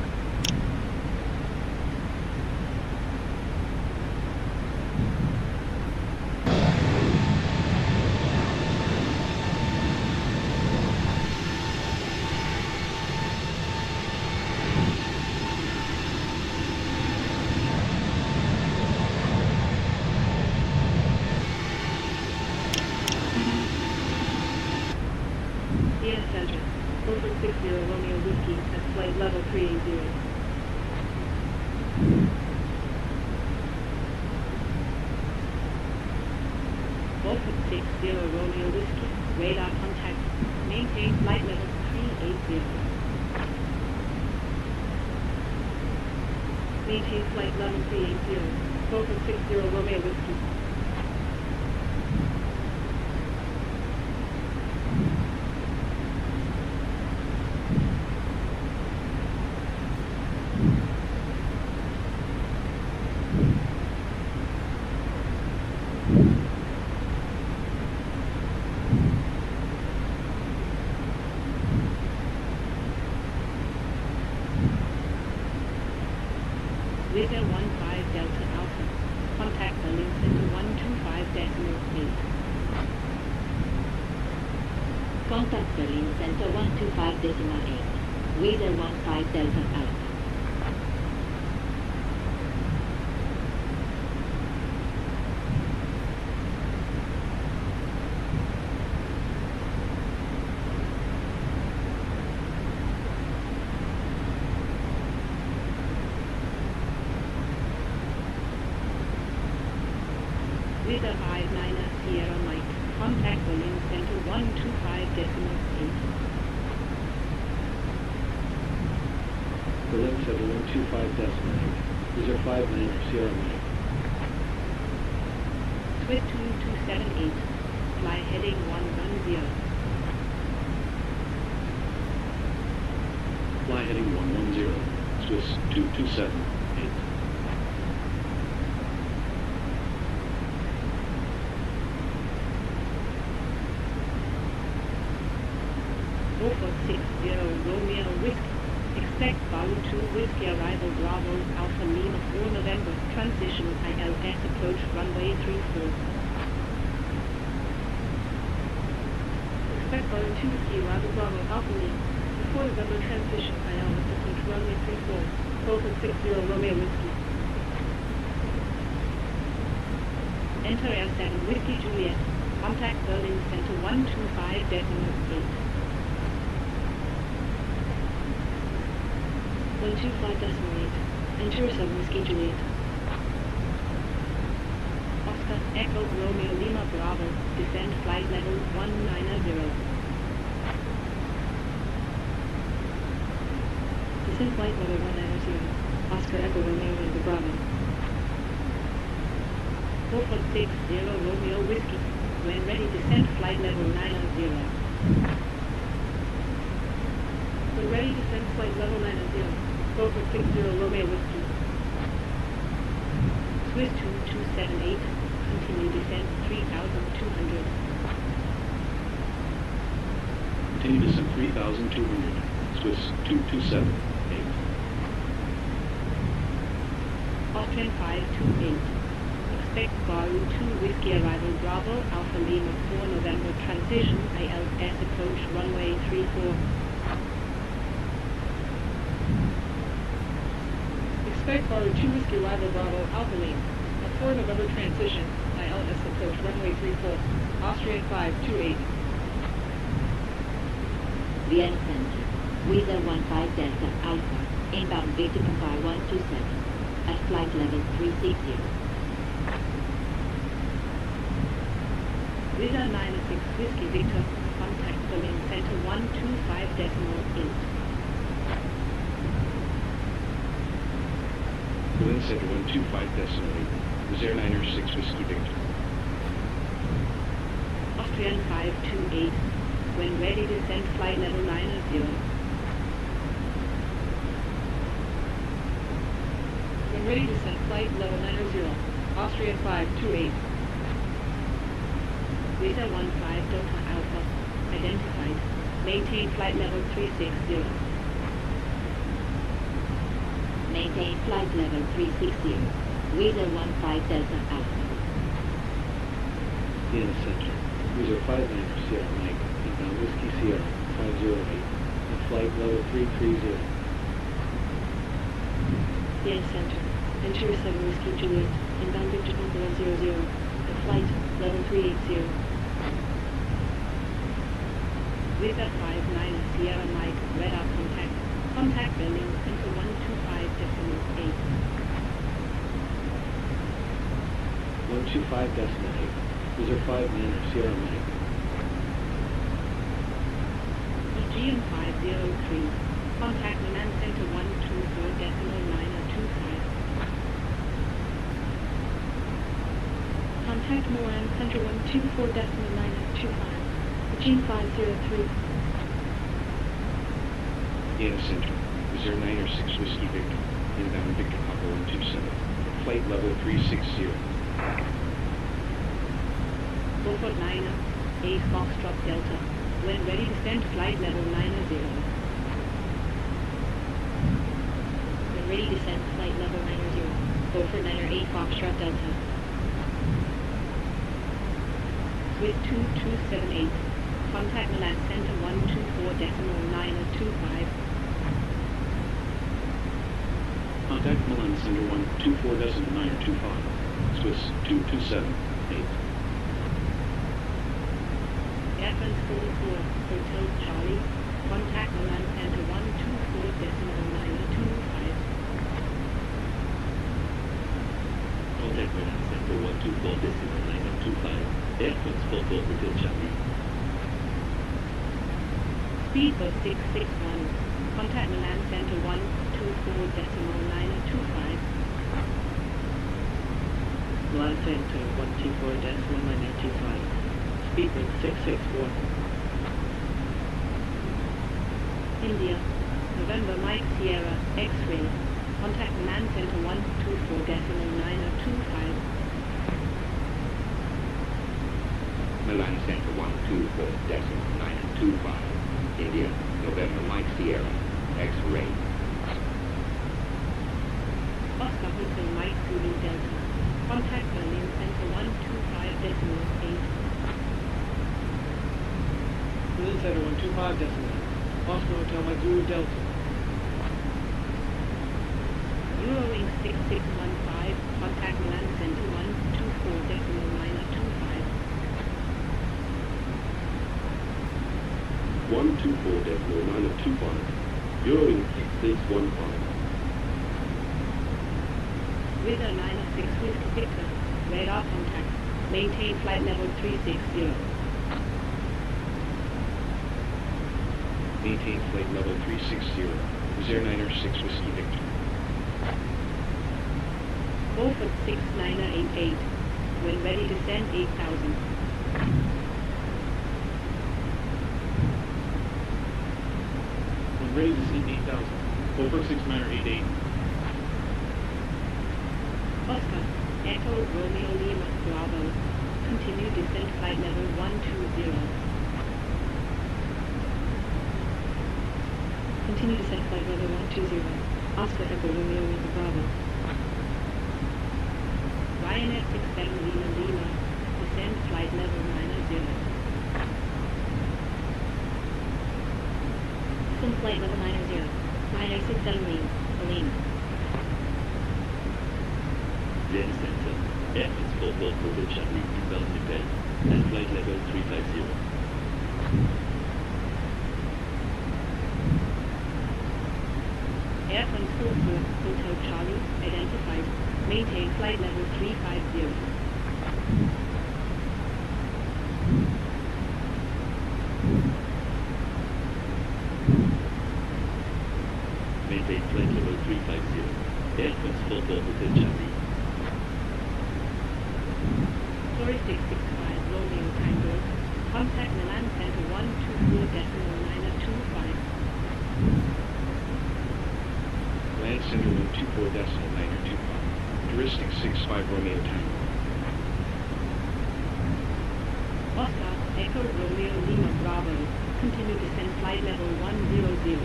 Ian Center, 4460 Romeo Whiskey at flight level 380. Beaufort 60 Romeo Whiskey, radar contact, maintain flight level 380. Maintain flight level 380, Beaufort 60 Romeo Whiskey. Lisa 15 Delta Alpha. Contact Berlin Center 125.8. Contact Berlin Center 125.8. Weather 15 Delta Alpha. Weather 59 Sierra Mike. Contact Berlin Center 125.8. Berlin Center 125.8. These are 59 Sierra Mike. Swiss 2278. Fly heading 110. Fly heading 110. Swiss 2278. Beaufort 60 Romeo Whiskey. Expect Bravo 2 Whiskey arrival Bravo Alpha Lima 4 November. Transition ILS approach runway 34. Expect Bravo 2 Whiskey arrival Bravo Alpha Lima 4 November. Transition ILS approach runway 34. Beaufort 60 Romeo Whiskey. Enter Air 7 Whiskey Juliet. Contact Berlin Center 125.8. 125.8. Enter 7 Whiskey Juliet. Oscar Echo Romeo Lima Bravo. Descend flight level 190. Descend flight level 190. Oscar Echo Romeo Lima Bravo. Beaufort 60 Romeo Whiskey. When ready, descend flight level 90. When ready, descend flight level 90. Beaufort 60 Romeo Whiskey. Swiss 2278. Continue descent 3200. Continue descent 3200. Swiss 2278. Austrian 528. Expect Baru 2 Whiskey arrival Bravo Alpha Lima 4 November. Transition ILS approach runway 34. Expect Baru 2 Whiskey arrival Bravo Alpha Lima 4 November. Transition ILS approach runway 34. Austrian 528. Vienna Center. Weather 15 Delta Alpha. Inbound Victor Car 127. At flight level 360. Weather 96 Whiskey Victor. Contact Berlin Center 125.8. Berlin Center 125.8. Is Air 906 Whiskey Victor. Austrian 528. When ready, descend flight level 90. When ready, descend flight level 90. Austrian 528. Weather 15 Delta Alpha. Identified. Maintain flight level 360. Maintain flight level 360. Weather 15 Delta Alpha. Vienna Center. User 59er Sierra Mike, inbound Whiskey Sierra 508, and flight level 330. Vienna Center. Enter 7 Whiskey Juliet, inbound Victor Tango 100, and flight level 380. Weather 59er Sierra Mike, radar contact. Contact Berlin Center 125.8. 125.8. User 59er Sierra Mike. EGM 503. Contact Milan Center 124.925. Contact Moran Center 124.925. EGM 503. Vienna Center. 096 Whiskey Victor. Inbound Victor Papa 127. Flight level 360. Beaufort 9er, 8 Foxtrot Delta. When ready, descend flight level 90. When ready, descend flight level 90. Beaufort 9er, 8 Foxtrot Delta. Swiss 2278. Contact Milan Center 124.925. Contact Milan Center 124.925. Swiss 2278. Air Transport 4, Hotel Charlie. Contact Milan Center 124.925. Contact Milan Center 124.925. Air Transport 4, Hotel Charlie. Speedbird 661. Contact Milan Center 124.925. Milan Center 124.925. Speedbird 661. India. November Mike Sierra X-Ray. Contact Milan Center 124.925. Milan Center 124.925. India, November Mike Sierra, X-Ray. Oscar Hotel Mike Zulu Delta. Contact Berlin Center 125.8. Berlin Center 125.8. Oscar Hotel Mike Zulu Delta. Eurowing 6615. Contact Milan Center 124.925. 124.925. Eurowing 6615. Weather 906 Whiskey Victor. Radar contact. Maintain flight level 360. Maintain flight level 360. 096 Whiskey Victor. Beaufort 6988. When ready, descend 8000. When ready to see 8,000. Beaufort 6988. Oscar, Echo Romeo Lima Bravo. Continue descent flight level 120. Continue descent flight level 120. Oscar Echo Romeo Lima Bravo. Ryanair 67 Lima Lima. Descend flight level 90. Descend flight level 90. Ryanair 67 Lima. Vienna Center. Air Transport 4, Hotel Charlie, inbound Nepal. And flight level 350. Air Transport 4, Hotel Charlie, identified. Maintain flight level 350. Maintain flight level 350. Air Transport 4, Hotel Charlie. Story 665, Romeo Tango. Contact Milan Center 124.925. Land Center 124.925. Heuristic 65 Romeo Tango. Oscar, Echo Romeo Lima Bravo. Continue descent flight level 100.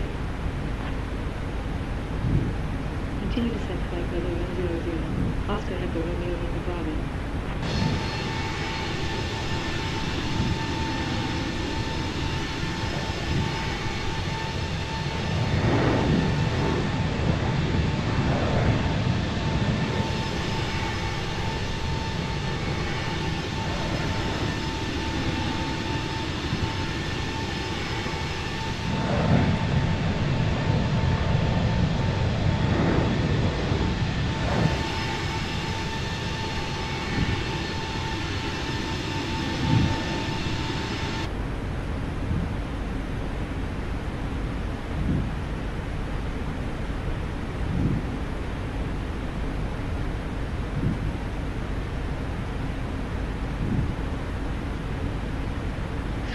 Continue descent flight level 100. Oscar Echo Romeo Lima Bravo.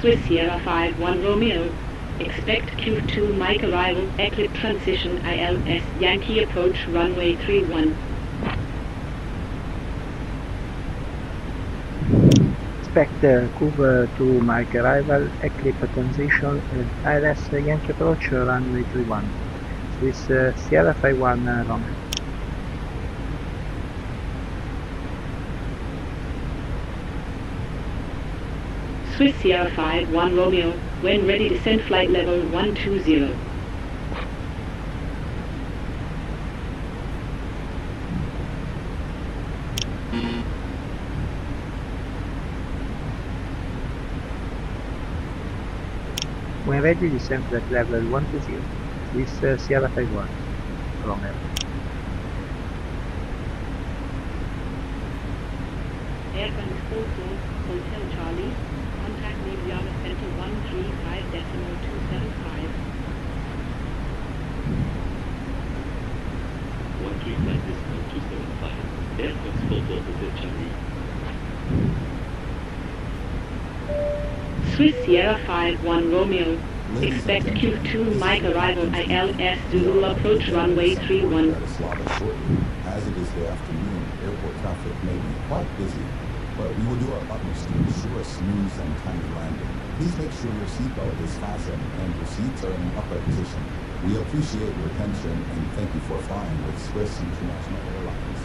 Swiss Sierra 5-1 Romeo. Expect Q2 Mike arrival, eclipse transition ILS Yankee approach runway 31. Expect Curve to Mike arrival, eclipse transition, ILS Yankee approach runway 31. Swiss Sierra 51 Romeo. Swiss Sierra 5-1 Romeo, when ready descent flight level 120. When ready, descend flight level 120. Swiss Sierra 51 Romeo. Aircraft is full course, Hotel Charlie. Contact me via Center 135.275. 135.275. Aircraft full course, Hotel Charlie. Swiss Sierra 5-1 Romeo. Expect Q2 Mike arrival ILS Zulu approach runway 31. Bratislava shortly. As it is the afternoon, airport traffic may be quite busy, but we will do our utmost to ensure a smooth and timely landing. Please make sure your seatbelt is fastened and your seats are in an upright position. We appreciate your attention and thank you for flying with Swiss International Airlines.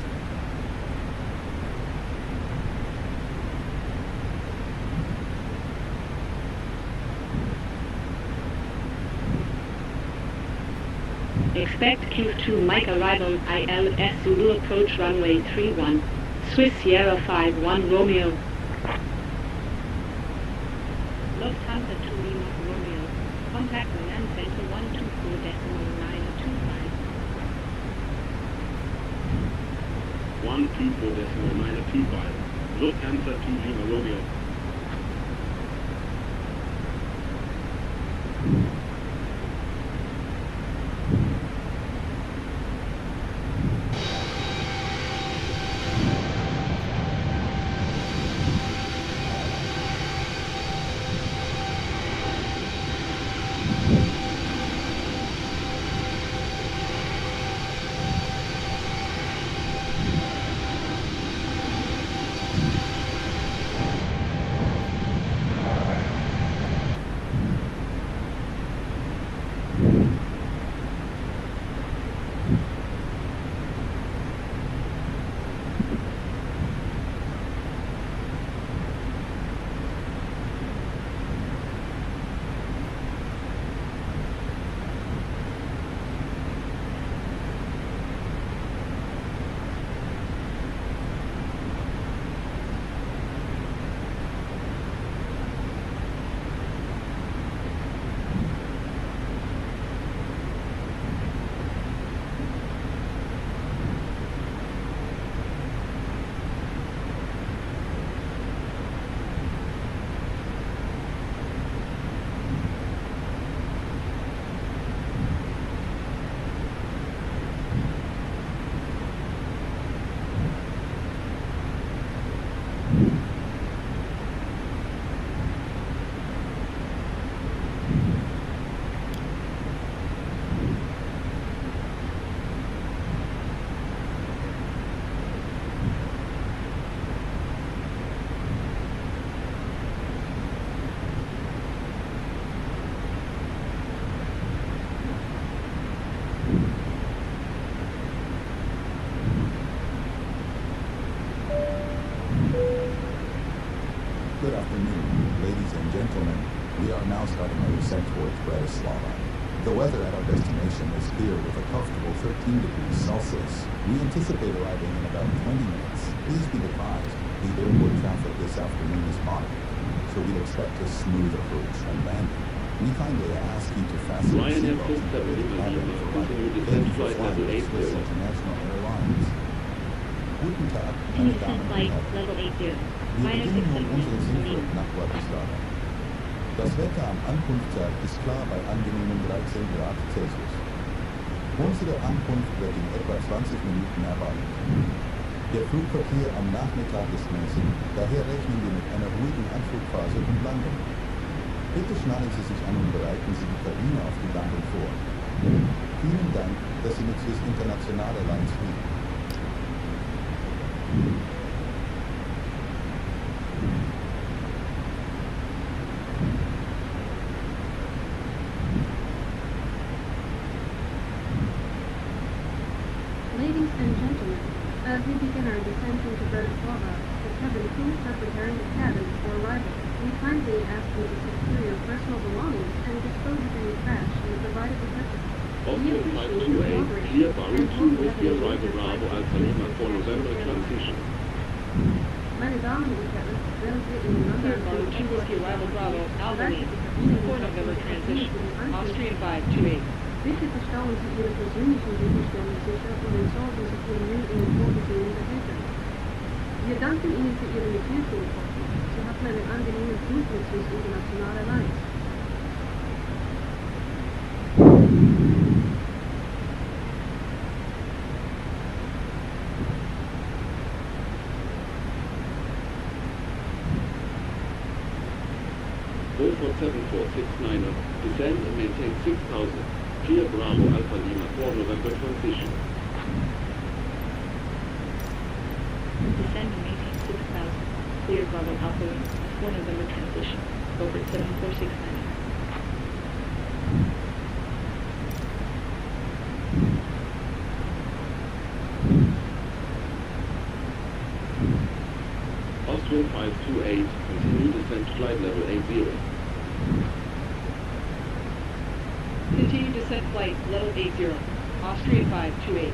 Expect Q2 Mike arrival ILS Zulu approach runway 31. Swiss Sierra 5-1 Romeo. Lufthansa 2 Lima Romeo. Contact Command Center 124.925. 124.925. Lufthansa 2 Lima Romeo. and gentlemen, we are now starting our descent towards Bratislava. The weather at our destination is clear with a comfortable 13 degrees Celsius. We anticipate arriving in about 20 minutes. Please be advised, the airport traffic this afternoon is moderate, so we'd expect a smooth approach and landing. We kindly ask you to fasten your Ryanair seatbelts Swiss and prepare the cabin for continue flight. descent Thank you for flight level flying 80. Swiss International Airlines. Guten Tag, Continue meine descent Damen und flight Herren. level 80. Wir Minus beginnen nun 600 unsere meters from Seefahrt Lima. nach Bratislava. Das Wetter am Ankunftstag ist klar bei angenehmen 13 Grad Celsius. Unsere Ankunft wird in etwa 20 Minuten erwartet. Der Flugverkehr am Nachmittag ist mäßig, daher rechnen wir mit einer ruhigen Anflugphase und Landung. Bitte schnallen Sie sich an und bereiten Sie die Kabine auf die Landung vor. Vielen Dank, dass Sie mit Swiss International Airlines fliegen. Ladies and gentlemen, as we begin our descent into Bratislava, the cabin crews are preparing the cabin for arrival. We kindly ask you to secure your personal belongings and dispose of any trash in the provided receptacles. We Austrian appreciate your 528, cooperation clear Baru and 2 hope you have Whiskey a arrival major Bravo flight Alpha Lima experience for with November Swiss Airlines. transition. Meine Damen und Herren, während wir Ihnen Clear Baru 2 Whiskey Arrival Bravo, Alpha Lima, for November transition. Austrian 528. Bitte verstauen Sie Ihre persönlichen Gegenstände sicher und entsorgen Sie Ihren Müll in den vorgesehenen Behältern. Wir danken Ihnen für Ihre Mithilfe. Sie hatten eine angenehme Flug mit Swiss International Airlines. Beaufort 7469, descend and maintain 6000. Clear Bravo Alpha Lima for November transition. Descend and maintain 6,000. Clear Bravo Alpha Lima for November transition. Beaufort 7469. Austrian 528, continue descent flight level 80. Continue descent flight level 80. Austrian 528.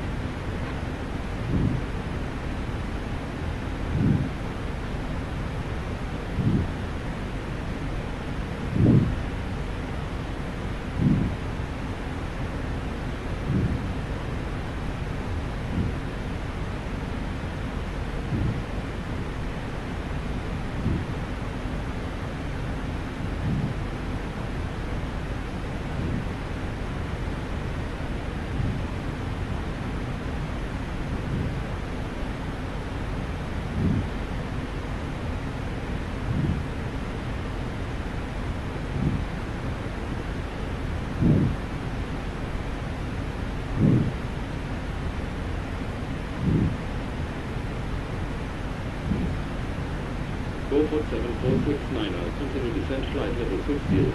Beaufort 7469, continue descent flight level 60.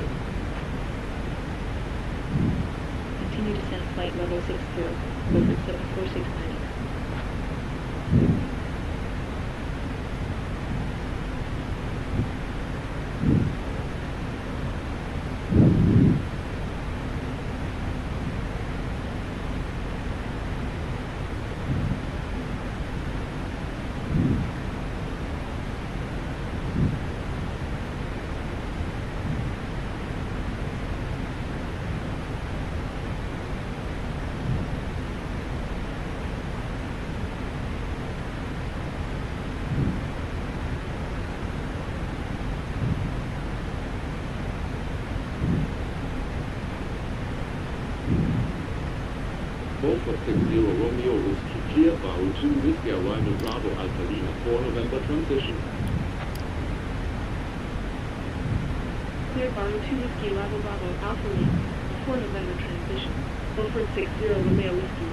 Continue descent flight level 60. Beaufort 7469. Beaufort 60 Romeo Whiskey, clear Baru 2 Whiskey arrival Bravo Alpha Lima for November transition. Clear Baru 2 Whiskey Arrival Bravo Alpha Lima for November transition. Beaufort 60 Romeo Whiskey.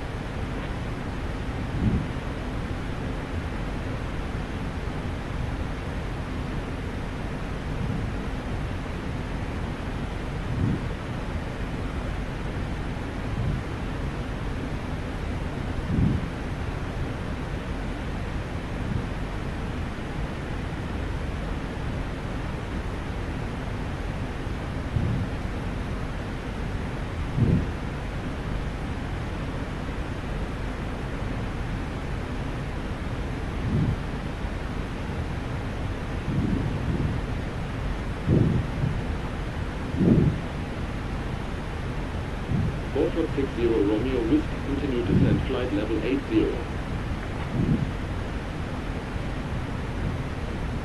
60 Romeo Whiskey, continue descent flight level 80.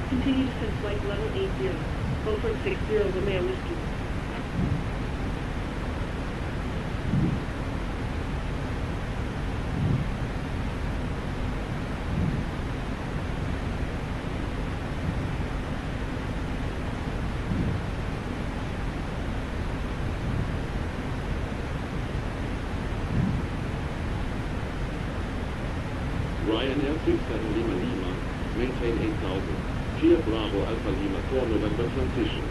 Continue descent flight level 80. Beaufort 60 Romeo Whiskey. Ryanair 67 Lima Lima, maintain 8000. Clear Bravo Alpha Lima 4 November transition.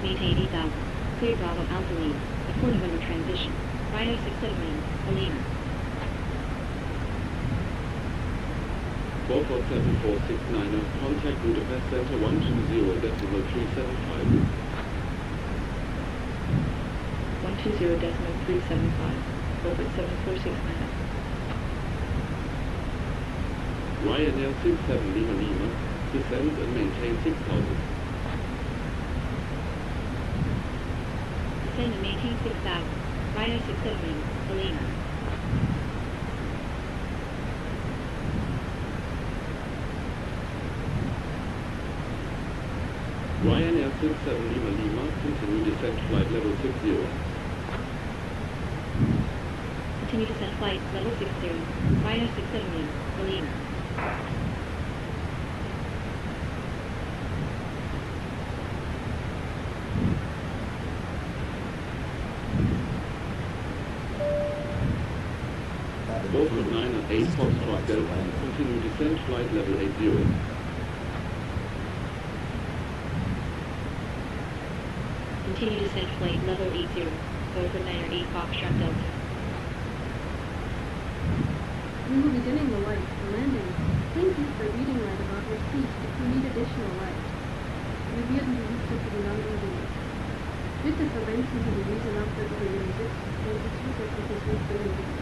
Maintain 8000. Clear Bravo Alpha Lima, a 4 November transition. Rhino 67 Lima. Beaufort 7469, contact Budapest Center 120.375. 120.375. Beaufort 7469. Ryanair 67 Lima Lima, descend and maintain 6000. Descend and maintain 6000. Rhino 67 Lima. Ryanair 67 Lima Lima, continue descent flight level 60. Continue descent flight level 60. Rhino 67 Lima. Beaufort 9 and 8 Foxtrot Delta, continue descent flight level 80. Continue descent flight level 80. Beaufort 9 or 8 Foxtrot Delta. We will be dimming the light for landing. Thank you for reading light about your seat if you need additional light. Wir werden die Liste für die Landung wählen. Bitte verwenden Sie die Leselampe über Ihren Sitz, wenn Sie zusätzliches Licht benötigen.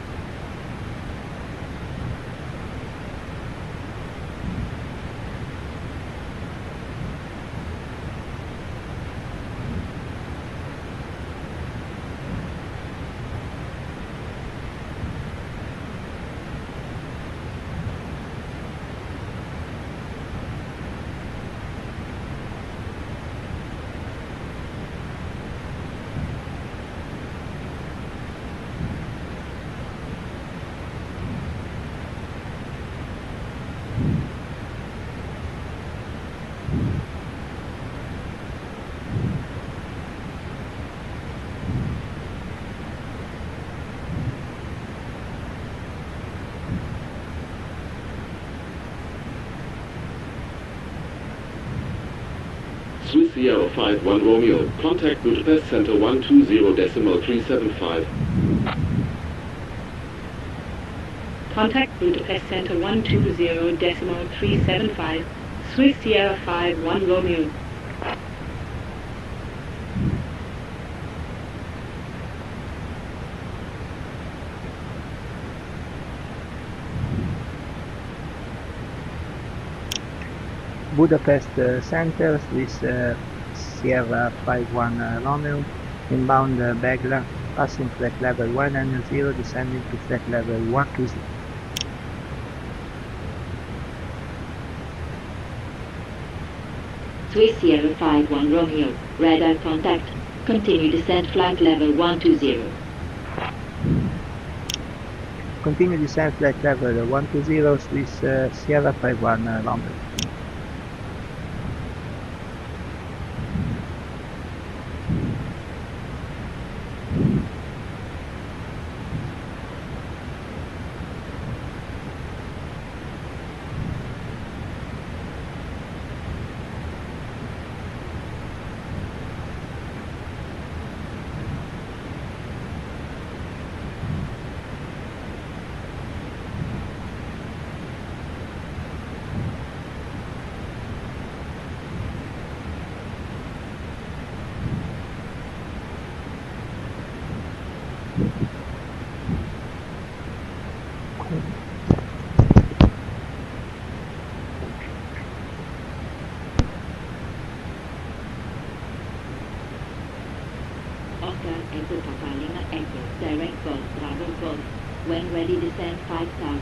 Swiss Sierra 51 Romeo, contact Budapest Center 120.375. Contact Budapest Center 120.375. Swiss Sierra 51 Romeo. Budapest Center, Swiss Sierra 51 Romeo, inbound Begla, passing flight level 190, descending to flight level 120. Swiss Sierra 51 Romeo, radar contact. Continue descent flight level 120. Continue descent flight level 120, Swiss Sierra 51 Romeo. direct Golf Bravo Golf. When ready, descend 5000.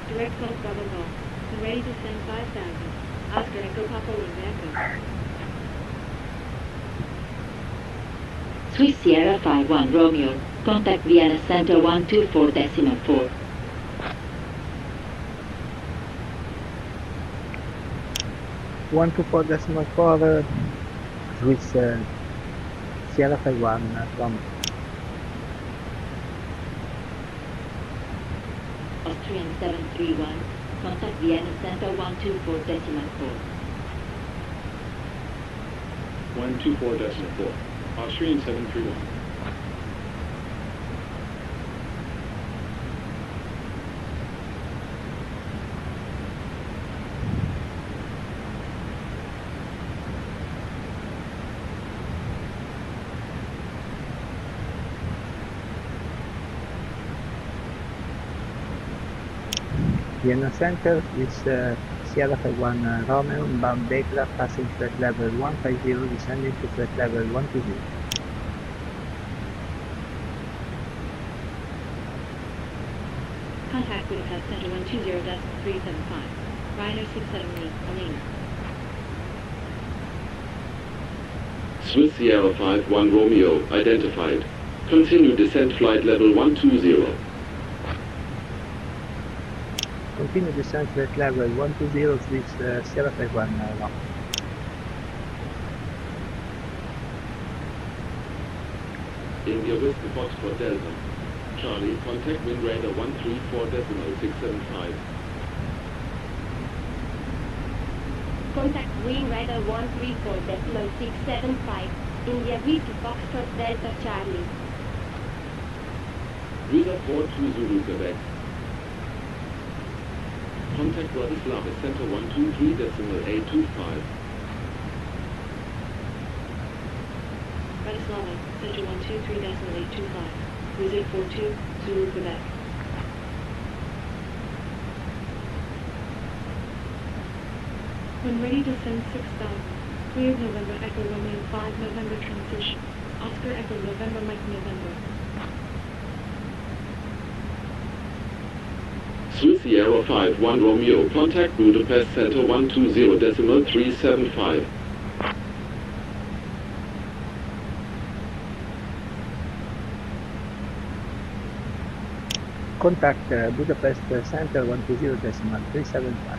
Direct Golf Bravo Golf. When ready, descend 5000. Oscar Echo Papa Echo. Swiss Sierra 51 Romeo. Contact Vienna Center 124.4. One to 4.4, Swiss Sierra 51 from Austrian 731. Contact Vienna Center 124.4. 124.4. Austrian 731. Vienna Center with Sierra 51 Romeo, inbound Degla, passing flight level 150, descending to flight level 120. Contact Budapest Center 120.375. Ryanair 678, Alina. Swiss Sierra 51 Romeo, identified. Continue descent flight level 120. Continue descent flight level 120 Swiss Sierra 51 Romeo. India Whiskey Foxtrot Delta. Charlie, contact wind radar 134.675. Contact wind radar 134.675. India Whiskey Foxtrot Delta Charlie. Visa 42 Zulu Quebec. Contact Bratislava Center 123.825. Bratislava Center 123.825. Visit 42 Zulu Quebec. When ready, descend 6000. Cleared November Echo Romeo 5 November transition. Oscar Echo November Mike November. Swiss Sierra 51 Romeo, contact Budapest Center 120.375. Contact Budapest Center 120.375.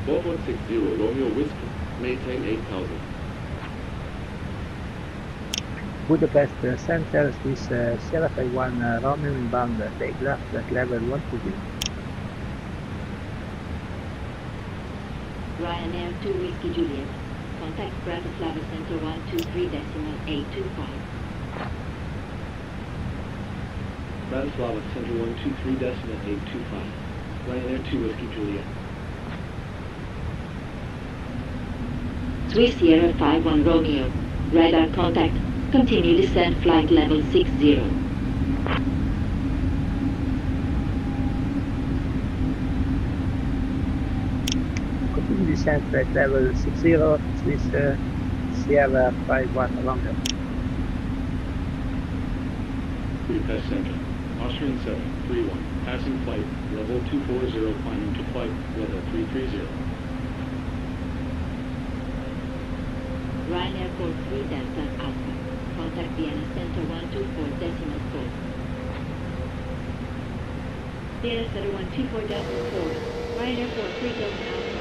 Forward 60 Romeo Whiskey, maintain 8000. Budapest Center Swiss Sierra 51 Romeo, inbound Degla, flight level 120. Ryanair 2 Whiskey Juliet. Contact Bratislava Center 123.825. Bratislava Center 123.825. Ryanair 2 Whiskey Juliet. Swiss Sierra 51 Romeo. Radar contact. Continue descent flight level 60. Continue descent flight level 60, Swiss Sierra 51 Romeo. Budapest Center. Austrian 731. Passing flight level 240, climbing to flight level 330. Ryanair 43 Delta Alpha. Contact Vienna Center 124.4. Vienna Center 124.4. Ryanair 43 Delta Alpha.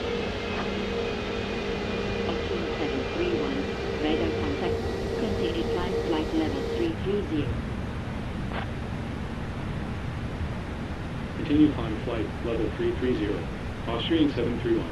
Austrian 731. Radar contact. Continue climb flight level 330. Continue climb flight level 330. Austrian 731.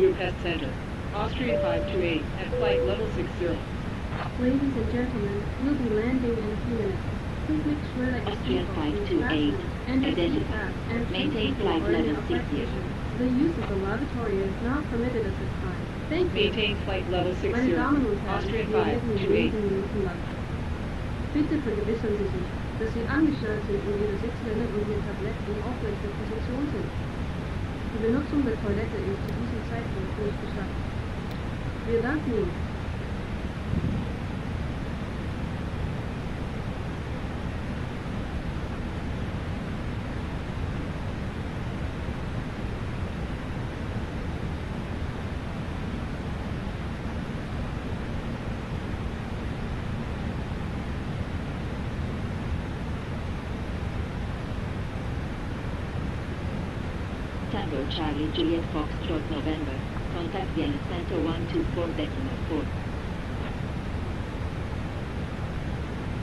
Budapest Center. Austrian 528 at flight level 60. Ladies and gentlemen, we'll be landing in a few minutes. Please make sure that your Austrian seatbelt is 528, fastened and your seat identify. belts and Maintain seat flight belts are in level the upright 60. position. The use of the lavatory is not permitted at this time. Thank you. Maintain flight level 60. Meine Damen und Herren, Austrian wir werden in 528. wenigen Minuten landen. Bitte vergewissern Sie sich, dass Sie angeschnallt sind und Ihre Sitzlehne und Ihr Tablett in aufrechter Position sind. Die Benutzung der Toilette ist zu diesem Zeitpunkt nicht gestattet. Wir danken Ihnen. Tango Charlie Juliet Foxtrot November. Contact Vienna Center 124.4.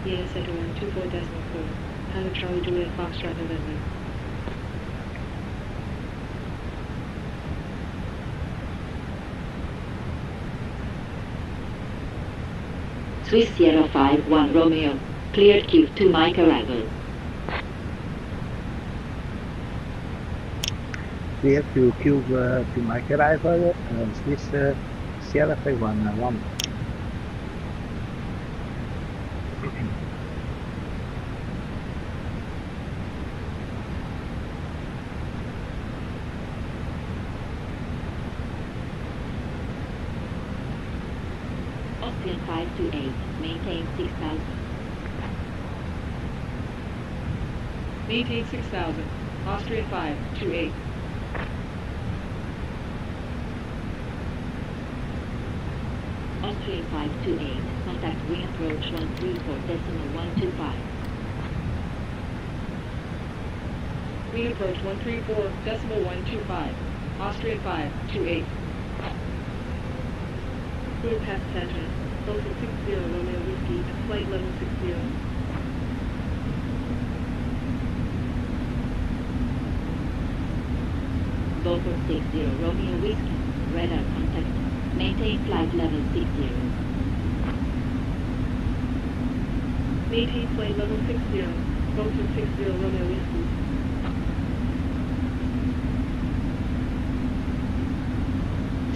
Vienna Center 124.4. Tango Charlie Juliet Foxtrot November. Swiss Sierra 5-1 Romeo. Cleared queue to Mike arrival. Clear to Cube to Mike arrival, Swiss Sierra 51 1. Austrian 528, maintain 6000. Maintain 6000. Austrian 528. Austrian 528, contact wing approach 134.125. Wing approach 134.125. Austrian 528. Budapest Center. Delta 60 Romeo Whiskey at flight level 60. Volvo 60 Romeo Whiskey, radar contact. Maintain flight level 60. Maintain flight level 60. Volvo 60 Romeo Whiskey.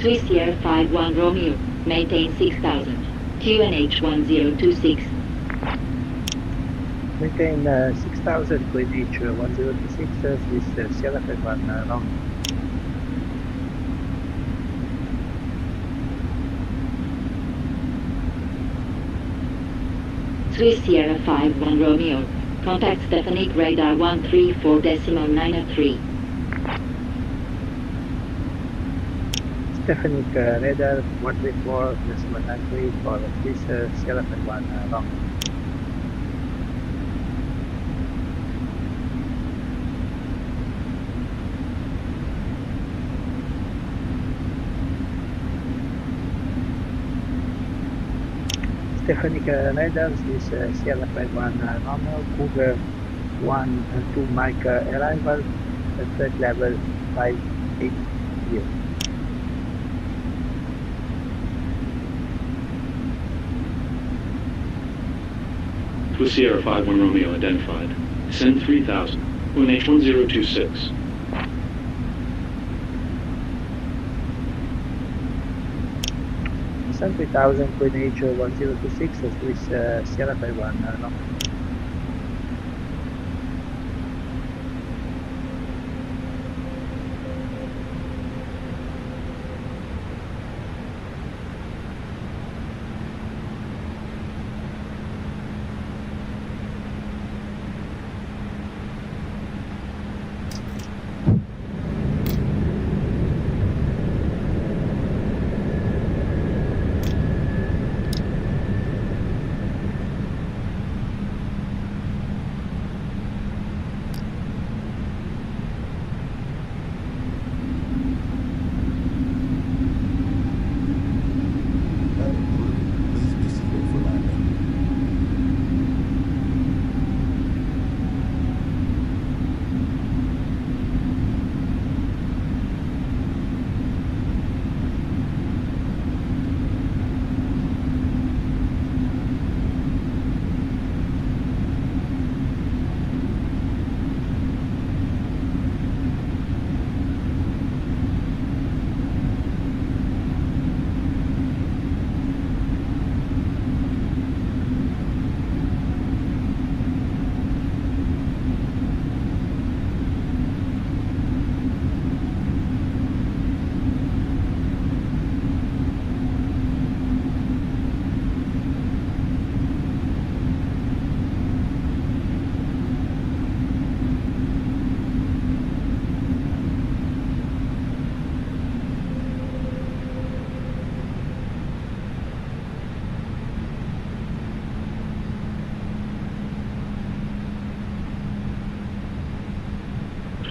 Swiss Sierra 51 Romeo, maintain 6000. QNH 1026. Maintain 6000 QNH 1026 Swiss Sierra 51 Romeo. Swiss Sierra 51 Romeo. Contact Stefanik radar 134.903. Stefanik radar 134.903 for Swiss Sierra 51 Romeo. Stefanik radar Swiss Sierra 51 Romeo, cover 1 and 2 Mike arrival at threat level 580. Swiss Sierra 51 Romeo identified. Send 3000. QNH 1026. Send 3000 QNH 1026 Swiss Sierra 51 Romeo.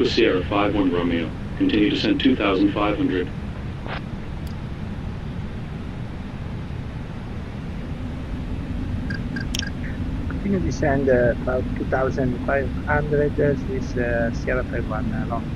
Swiss Sierra 51 Romeo. Continue descent 2,500. Continue descend about 2,500 Swiss Sierra 51 long.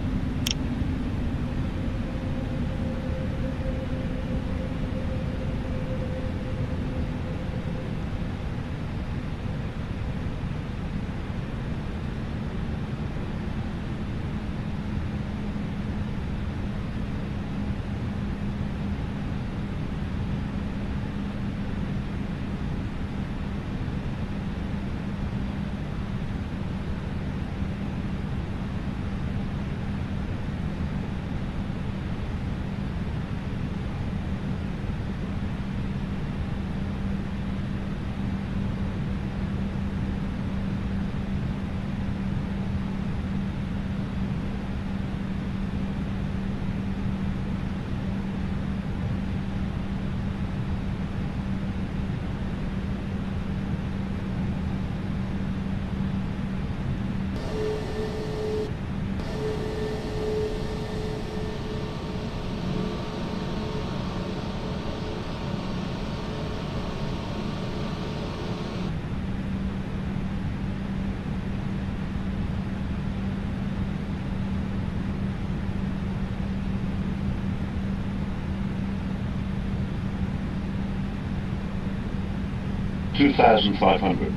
$2,500.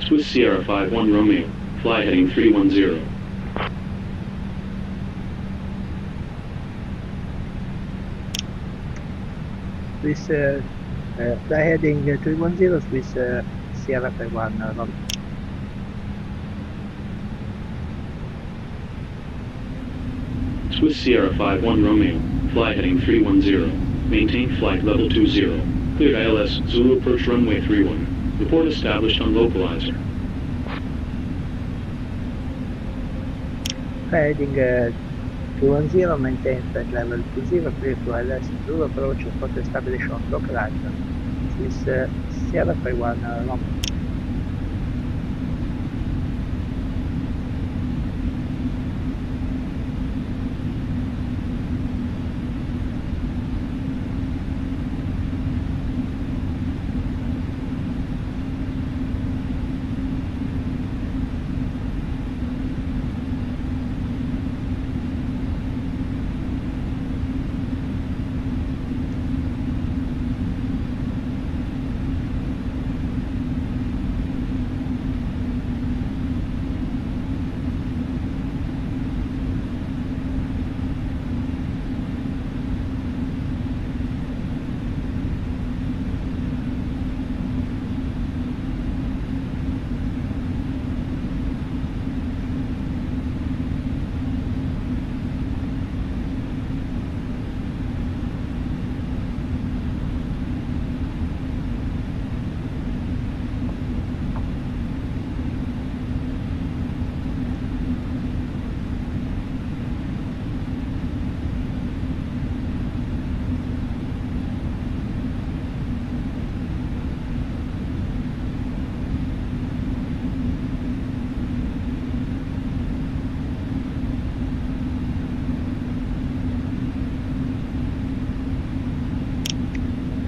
Swiss Sierra 51 Romeo. Fly heading 310. Swiss fly heading 310 Swiss Sierra 51 long. Swiss Sierra 51 Romeo. Fly heading 310. Maintain flight level 20. Cleared ILS Zulu approach runway 31. Report established on localizer. Fly heading 310, maintain flight level 20, clear to ILS Zulu approach, report established on localizer. Swiss Sierra 51 long.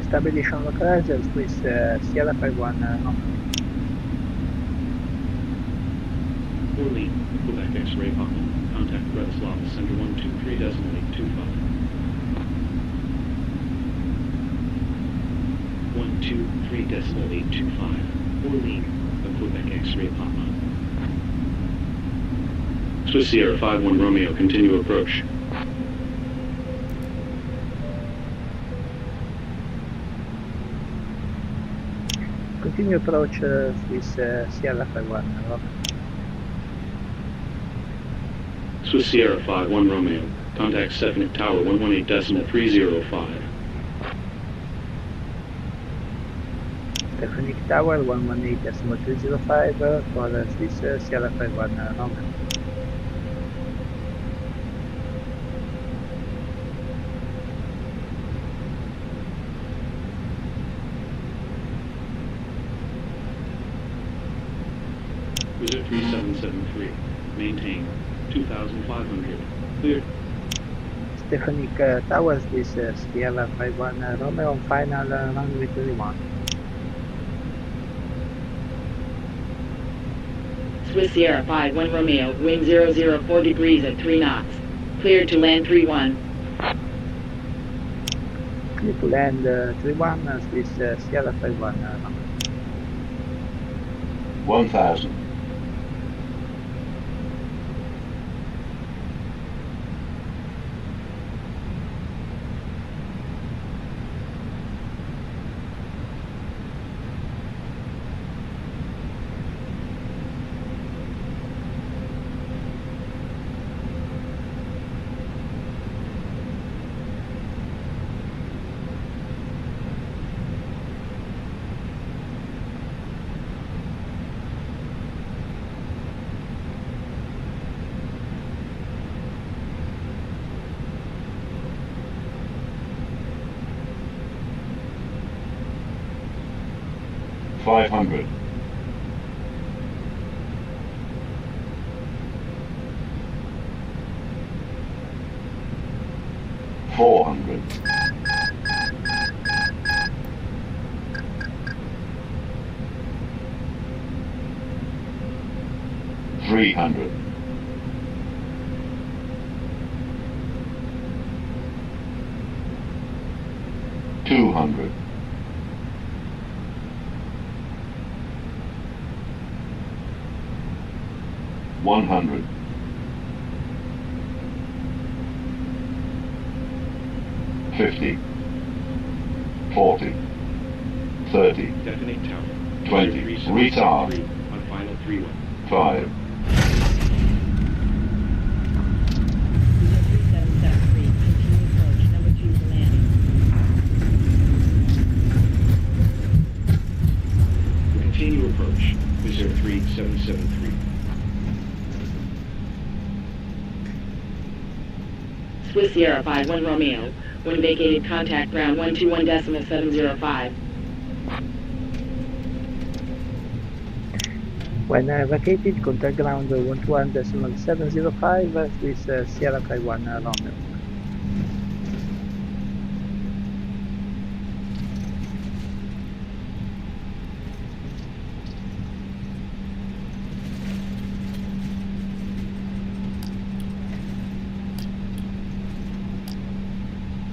Establish on localizer Swiss Sierra 51 long. Orly, Quebec X-ray Papa. Contact Bratislava Center 123.825. 123.825. Orly, Quebec X-ray Papa. Swiss Sierra 51 Romeo, continue approach. Continue approach Swiss Sierra 51 long. Swiss Sierra 51 Romeo. Contact Stefanik Tower 118.305. Stefanik Tower 118.305 for Swiss Sierra 51 long. 3773. Maintain 2500. Cleared. Stefanik Tower Swiss Sierra 51 Romeo on final runway 31. Swiss Sierra 51 Romeo, wind 004 degrees at 3 knots. Cleared to land 31. Clear to land 31 Swiss Sierra 51 Romeo. 1000. $500. 400. 300. 200. 100. 50. 40. 30. Detonate tower. 20. Retard. On final 31. 5. 3773. Continue approach. Number 2 for landing. Continue approach. Wizz Air 3773. Swiss Sierra 51 Romeo, wind vacated contact ground 121.705. When vacated, contact ground 121.705 Swiss Sierra 51 Romeo.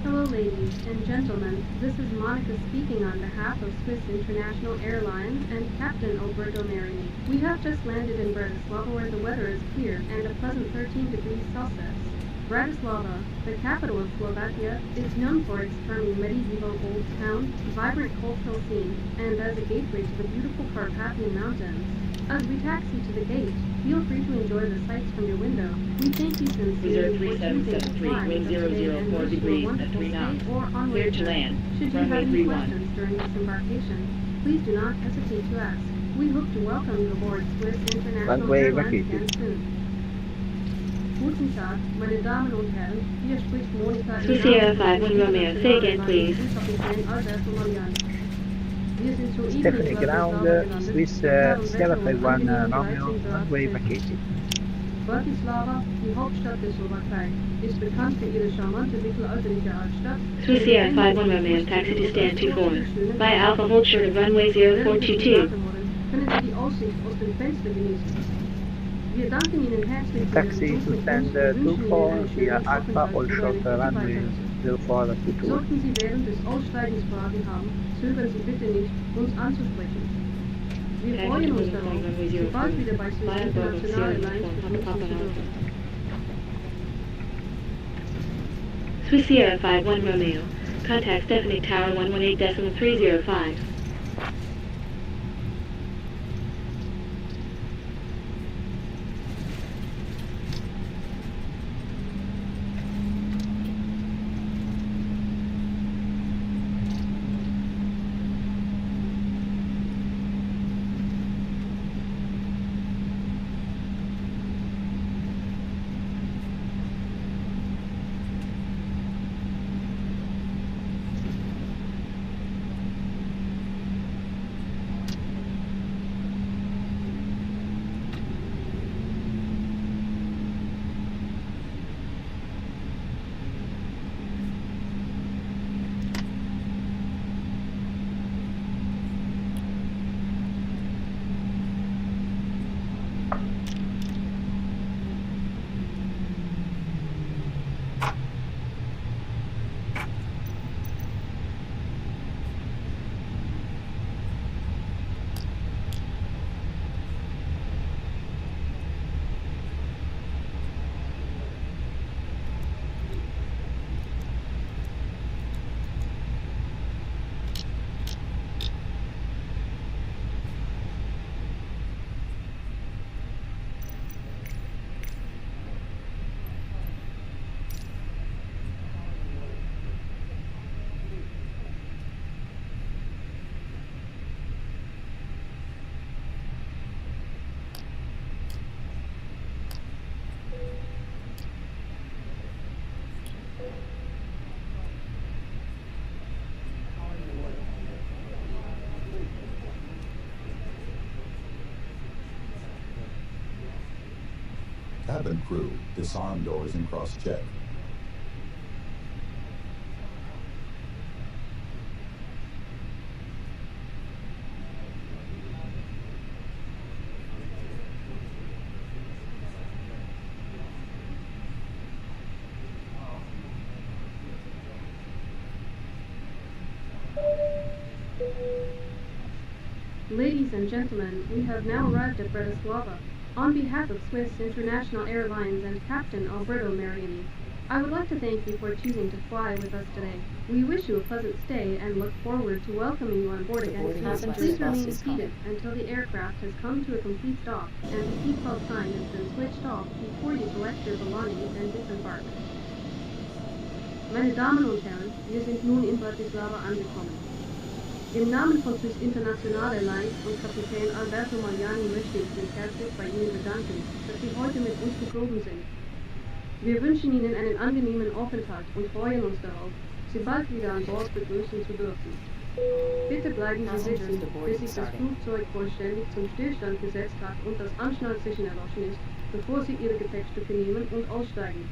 Hello ladies and gentlemen, this is Monica speaking on behalf of Swiss International Airlines and Captain Alberto Marini. We have just landed in Bratislava where the weather is clear and a pleasant 13 degrees Celsius. Bratislava, the capital of Slovakia, is known for its charming medieval old town, vibrant cultural scene, and as a gateway to the beautiful Carpathian Mountains. As we taxi to the gate, feel free to enjoy the sights from your window. We thank you sincerely for choosing to fly with us today and wish you a wonderful stay or onward journey. Should you have any questions during this embarkation, please do not hesitate to ask. We hope to welcome you aboard Swiss International Runway Airlines vacated. again soon. Guten Tag, meine Damen und Herren, hier spricht Monika. Swiss Sierra 51 Romeo, say again please. Stephanie Ground Swiss Sierra 51 Romeo, runway vacated. Bratislava, die Hauptstadt der Slowakei, ist bekannt für ihre charmante mittelalterliche Altstadt. Swiss Sierra 51 Romeo, taxi to stand 24. Via Alpha, hold short of runway 0422. Können Sie die Aussicht aus dem Fenster genießen. Wir danken Ihnen herzlich für Taxi Ihren to Besuch und stand wünschen Ihnen 24 einen via schönen Alpha Aufenthalt All Short oder runway weiterhin. 0422. Sollten Sie während des Aussteigens Fragen haben, zögern Sie bitte nicht, uns anzusprechen. Wir freuen uns darauf, Sie bald wieder bei Swiss International Airlines begrüßen zu dürfen. Swiss Sierra 51 Romeo, contact Stephanie Tower 118.305. cabin crew, disarm doors and cross-check. Ladies and gentlemen, we have now arrived at Bratislava. On behalf of Swiss International Airlines and Captain Alberto Mariani, I would like to thank you for choosing to fly with us today. We wish you a pleasant stay and look forward to welcoming you on board again soon. Please remain seated until the aircraft has come to a complete stop and the seatbelt sign has been switched off before you collect your belongings and disembark. Meine Damen und Herren, wir sind nun in Bratislava angekommen. Im Namen von Swiss International Airlines und Kapitän Alberto Mariani möchte ich mich herzlich bei Ihnen bedanken, dass Sie heute mit uns geflogen sind. Wir wünschen Ihnen einen angenehmen Aufenthalt und freuen uns darauf, Sie bald wieder an Bord begrüßen zu dürfen. Bitte bleiben Sie sitzen, bis sich das Flugzeug vollständig zum Stillstand gesetzt hat und das Anschnallzeichen erloschen ist, bevor Sie Ihre Gepäckstücke nehmen und aussteigen.